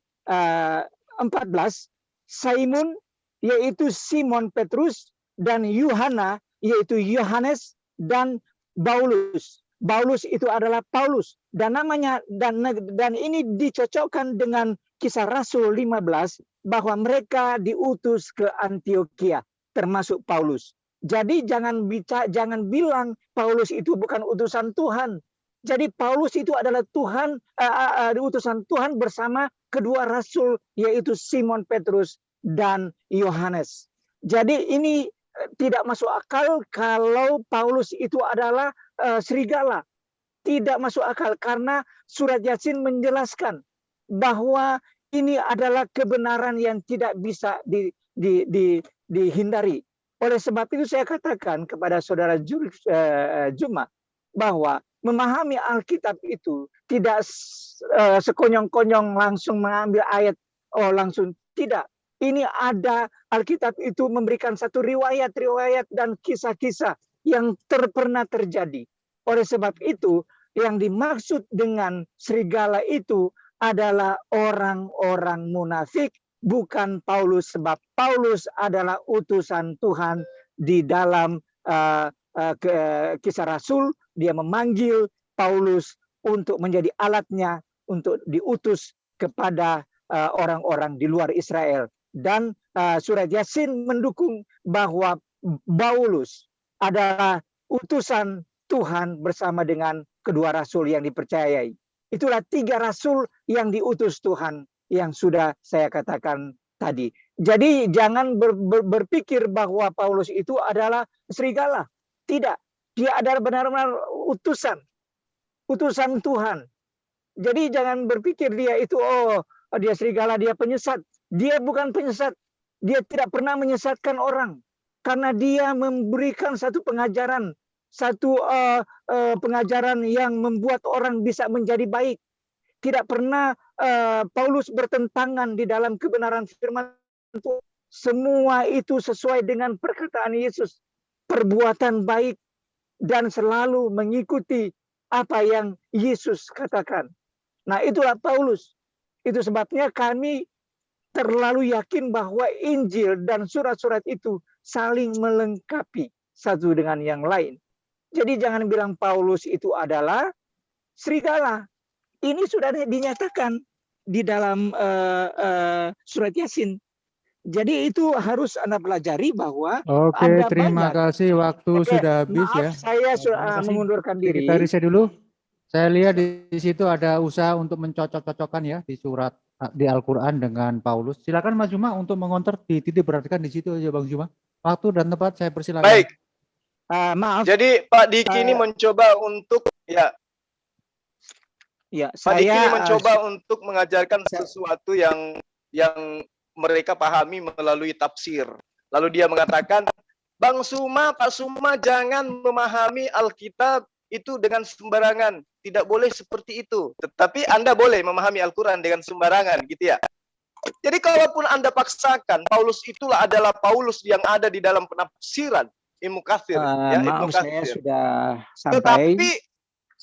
Simon yaitu Simon Petrus, dan Yohana yaitu Yohanes, dan Paulus. Paulus itu adalah Paulus, dan namanya dan ini dicocokkan dengan Kisah Rasul 15 bahwa mereka diutus ke Antioquia termasuk Paulus. Jadi jangan bilang Paulus itu bukan utusan Tuhan. Jadi Paulus itu adalah utusan Tuhan bersama kedua rasul yaitu Simon Petrus dan Yohanes. Jadi ini tidak masuk akal kalau Paulus itu adalah serigala. Tidak masuk akal karena surat Yasin menjelaskan bahwa ini adalah kebenaran yang tidak bisa dihindari. Oleh sebab itu saya katakan kepada saudara Juma bahwa memahami Alkitab itu tidak sekonyong-konyong langsung mengambil ayat langsung, tidak. Ini ada Alkitab itu memberikan satu riwayat-riwayat dan kisah-kisah yang pernah terjadi. Oleh sebab itu yang dimaksud dengan serigala itu adalah orang-orang munafik, bukan Paulus, sebab Paulus adalah utusan Tuhan di dalam Kisah Rasul. Dia memanggil Paulus untuk menjadi alatnya untuk diutus kepada orang-orang di luar Israel. Dan surat Yasin mendukung bahwa Paulus adalah utusan Tuhan bersama dengan kedua rasul yang dipercayai. Itulah tiga rasul yang diutus Tuhan yang sudah saya katakan tadi. Jadi jangan berpikir bahwa Paulus itu adalah serigala. Tidak. Dia adalah benar-benar utusan Tuhan. Jadi jangan berpikir dia itu dia serigala, dia penyesat. Dia bukan penyesat. Dia tidak pernah menyesatkan orang karena dia memberikan satu pengajaran, pengajaran yang membuat orang bisa menjadi baik. Tidak pernah Paulus bertentangan di dalam kebenaran firman Tuhan. Semua itu sesuai dengan perkataan Yesus. Perbuatan baik dan selalu mengikuti apa yang Yesus katakan. Nah, itulah Paulus. Itu sebabnya kami terlalu yakin bahwa Injil dan surat-surat itu saling melengkapi satu dengan yang lain. Jadi jangan bilang Paulus itu adalah serigala. Ini sudah dinyatakan di dalam surat Yasin. Jadi itu harus Anda pelajari bahwa Oke, ada terima banyak. kasih. Waktu sudah habis Maaf, ya. saya Terima kasih. mengundurkan diri. Kita riset dulu. Saya lihat di situ ada usaha untuk mencocok-cocokkan ya di surat di Al-Quran dengan Paulus. Silakan Mas Juma untuk mengonter, titik perhatikan di situ aja Bang Juma. Waktu dan tempat saya persilakan. Baik. Maaf. Jadi Pak Diki ini mencoba untuk Pak Diki ini mencoba untuk mengajarkan sesuatu yang mereka pahami melalui tafsir. Lalu dia mengatakan, Bang Suma, Pak Suma jangan memahami Alkitab itu dengan sembarangan. Tidak boleh seperti itu. Tetapi Anda boleh memahami Al-Quran dengan sembarangan, gitu ya. Jadi kalaupun Anda paksakan, Paulus itulah adalah Paulus yang ada di dalam penafsiran. Ibnu Katsir, ya, Ibnu Maaf, saya Katsir. sudah sampai. Tetapi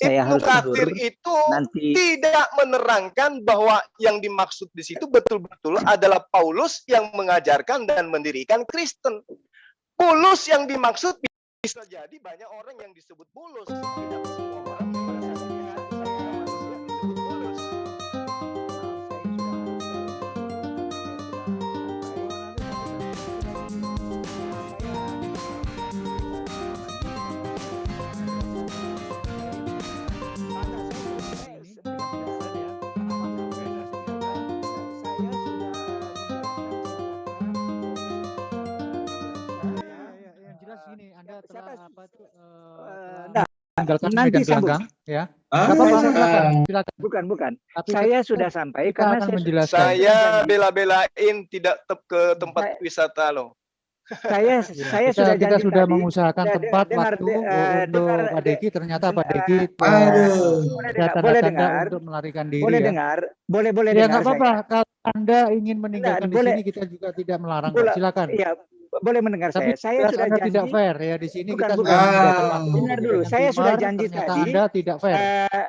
Saya Ibnu harus Katsir tidur. itu Nanti tidak menerangkan bahwa yang dimaksud di situ betul-betul adalah Paulus yang mengajarkan dan mendirikan Kristen. Bulus yang dimaksud bisa jadi banyak orang yang disebut bulus. Tidak semua orang pada dasarnya saya manusia disebut bulus. Yang jelas gini, Anda telah Nah, meninggalkan nanti medan sambung. gelanggang, ya. Nggak apa-apa, silakan. Bukan. Tapi Saya sudah sampai kita karena akan saya menjelaskan. Saya bela-belain tidak ke tempat wisata loh. saya Kita sudah janji sudah tadi. mengusahakan tempat, dengar, waktu untuk dengar, Pak Deki. Ternyata Pak dengar, Deki ada boleh tanda-tanda dengar, untuk melarikan diri, boleh ya. dengar, boleh Ya dengar nggak apa-apa. saya. Kalau Anda ingin meninggalkan di boleh. sini, kita juga tidak melarang. Boleh, Silakan. Iya, boleh mendengar Tapi saya sudah Anda janji. tidak fair ya di sini. Bukan, kita bukan. sudah menyediakan waktu Dengar dulu, dengan saya sudah Timar, janji ternyata tadi. Anda tidak fair.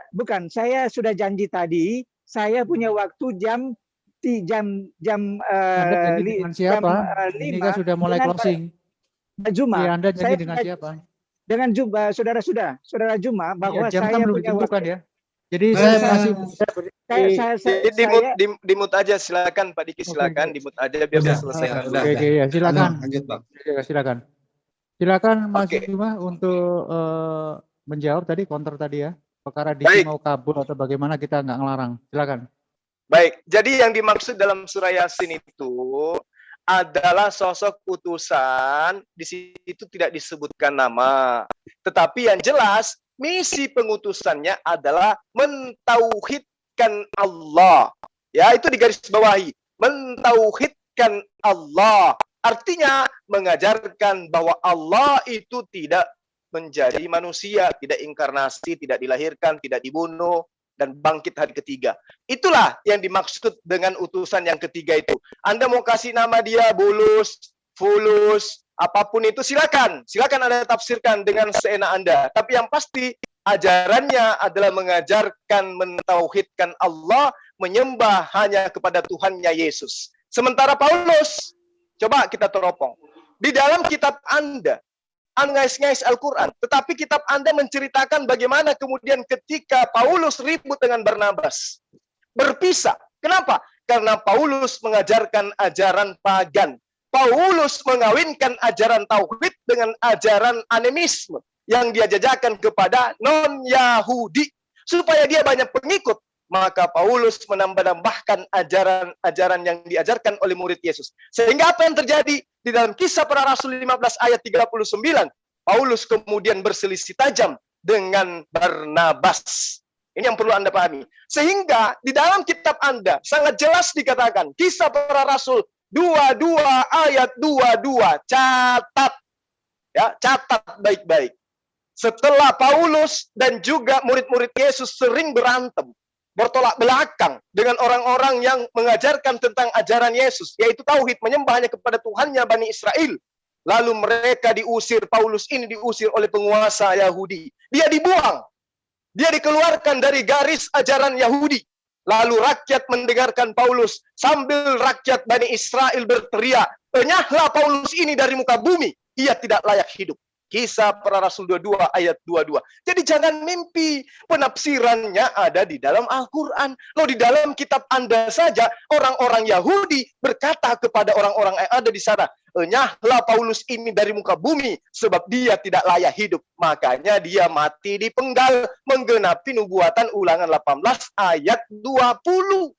Bukan, saya sudah janji tadi. Saya punya waktu jam Anda janji dengan siapa? Ini kan sudah mulai closing. Juma. Ya, Anda janji Saya dengan siapa? Dengan Juma, saudara Juma, bahwa Jam saya kan belum punya ditentukan waktu. ya. Jadi saya masih Dimut aja, silakan Pak Diki, silakan dimut aja biar saya selesaikan. Oke, ya silakan. Lanjut, Bang. Silakan. Silakan Mas Oke. Juma untuk menjawab tadi, counter tadi ya. Perkara Baik. Diki mau kabur atau bagaimana, kita nggak ngelarang. Silakan. Baik, jadi yang dimaksud dalam surah Yasin itu adalah sosok utusan, di situ tidak disebutkan nama. Tetapi yang jelas, misi pengutusannya adalah mentauhidkan Allah. Ya, itu digarisbawahi. Mentauhidkan Allah. Artinya mengajarkan bahwa Allah itu tidak menjadi manusia, tidak inkarnasi, tidak dilahirkan, tidak dibunuh, dan bangkit hari ketiga. Itulah yang dimaksud dengan utusan yang ketiga itu. Anda mau kasih nama dia Bulus, Fulus, apapun itu silakan. Silakan Anda tafsirkan dengan seenak Anda. Tapi yang pasti ajarannya adalah mengajarkan mentauhidkan Allah, menyembah hanya kepada Tuhannya Yesus. Sementara Paulus, coba kita teropong. Di dalam kitab Anda, ngais-ngais Al-Quran. Tetapi kitab Anda menceritakan bagaimana kemudian ketika Paulus ribut dengan Barnabas. Berpisah. Kenapa? Karena Paulus mengajarkan ajaran pagan. Paulus mengawinkan ajaran tauhid dengan ajaran animisme yang dia jajakan kepada non-Yahudi. Supaya dia banyak pengikut. Maka Paulus menambah-nambahkan ajaran-ajaran yang diajarkan oleh murid Yesus. Sehingga apa yang terjadi? Di dalam Kisah Para Rasul 15 ayat 39, Paulus kemudian berselisih tajam dengan Barnabas. Ini yang perlu Anda pahami. Sehingga di dalam kitab Anda sangat jelas dikatakan, Kisah Para Rasul 22 ayat 22. Catat. Ya, catat baik-baik. Setelah Paulus dan juga murid-murid Yesus sering berantem, bertolak belakang dengan orang-orang yang mengajarkan tentang ajaran Yesus, yaitu tauhid, menyembah hanya kepada Tuhannya Bani Israel. Lalu mereka diusir, Paulus ini diusir oleh penguasa Yahudi. Dia dibuang. Dia dikeluarkan dari garis ajaran Yahudi. Lalu rakyat mendengarkan Paulus sambil rakyat Bani Israel berteriak, "Enyahlah Paulus ini dari muka bumi, ia tidak layak hidup." Kisah Para Rasul 22 ayat 22. Jadi jangan mimpi, penafsirannya ada di dalam Al-Quran. Loh, di dalam kitab Anda saja orang-orang Yahudi berkata kepada orang-orang yang ada di sana, "Enyahlah Paulus ini dari muka bumi sebab dia tidak layak hidup." Makanya dia mati dipenggal menggenapi nubuatan Ulangan 18 ayat 20.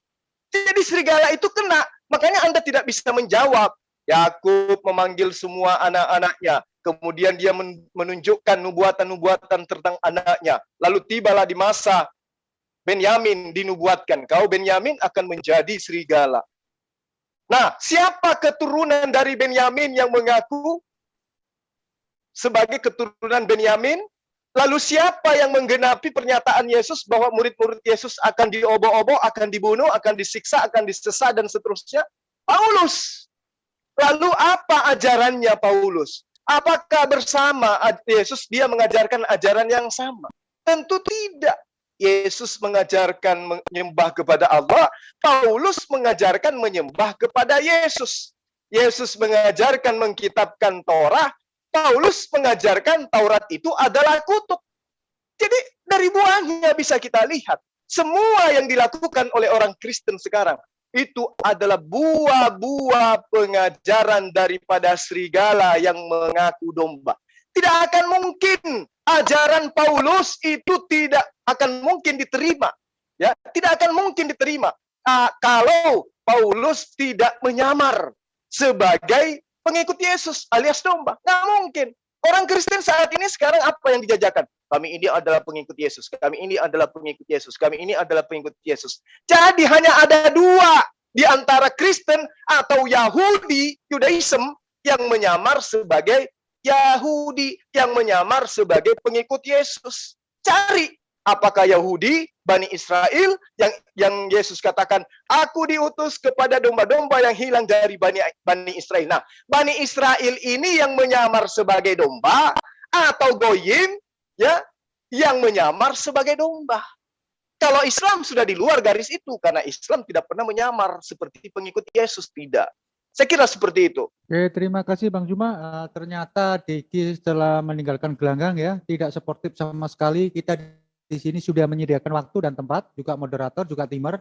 Jadi serigala itu kena. Makanya Anda tidak bisa menjawab. Yakub memanggil semua anak-anaknya. Kemudian dia menunjukkan nubuatan-nubuatan tentang anaknya. Lalu tibalah di masa Benyamin dinubuatkan. Kau Benyamin akan menjadi serigala. Nah, siapa keturunan dari Benyamin yang mengaku sebagai keturunan Benyamin? Lalu siapa yang menggenapi pernyataan Yesus bahwa murid-murid Yesus akan diobok-obok, akan dibunuh, akan disiksa, akan disesat, dan seterusnya? Paulus. Lalu apa ajarannya Paulus? Apakah bersama Yesus dia mengajarkan ajaran yang sama? Tentu tidak. Yesus mengajarkan menyembah kepada Allah, Paulus mengajarkan menyembah kepada Yesus. Yesus mengajarkan mengkitabkan Torah, Paulus mengajarkan Taurat itu adalah kutub. Jadi dari buahnya bisa kita lihat, semua yang dilakukan oleh orang Kristen sekarang itu adalah buah-buah pengajaran daripada serigala yang mengaku domba. Tidak akan mungkin ajaran Paulus itu tidak akan mungkin diterima. Ya, tidak akan mungkin diterima kalau Paulus tidak menyamar sebagai pengikut Yesus alias domba. Nggak mungkin. Orang Kristen saat ini sekarang apa yang dijajakan? Kami ini adalah pengikut Yesus. Kami ini adalah pengikut Yesus. Kami ini adalah pengikut Yesus. Jadi hanya ada dua di antara Kristen atau Yahudi, Judaism, yang menyamar sebagai Yahudi, yang menyamar sebagai pengikut Yesus. Cari apakah Yahudi, Bani Israel, yang Yesus katakan, aku diutus kepada domba-domba yang hilang dari Bani Israel. Nah, Bani Israel ini yang menyamar sebagai domba, atau Goyim, ya, yang menyamar sebagai domba. Kalau Islam sudah di luar garis itu, karena Islam tidak pernah menyamar seperti pengikut Yesus, tidak. Saya kira seperti itu. Oke, terima kasih Bang Juma. Ternyata Diki setelah meninggalkan gelanggang ya, tidak sportif sama sekali. Kita di sini sudah menyediakan waktu dan tempat, juga moderator, juga timer.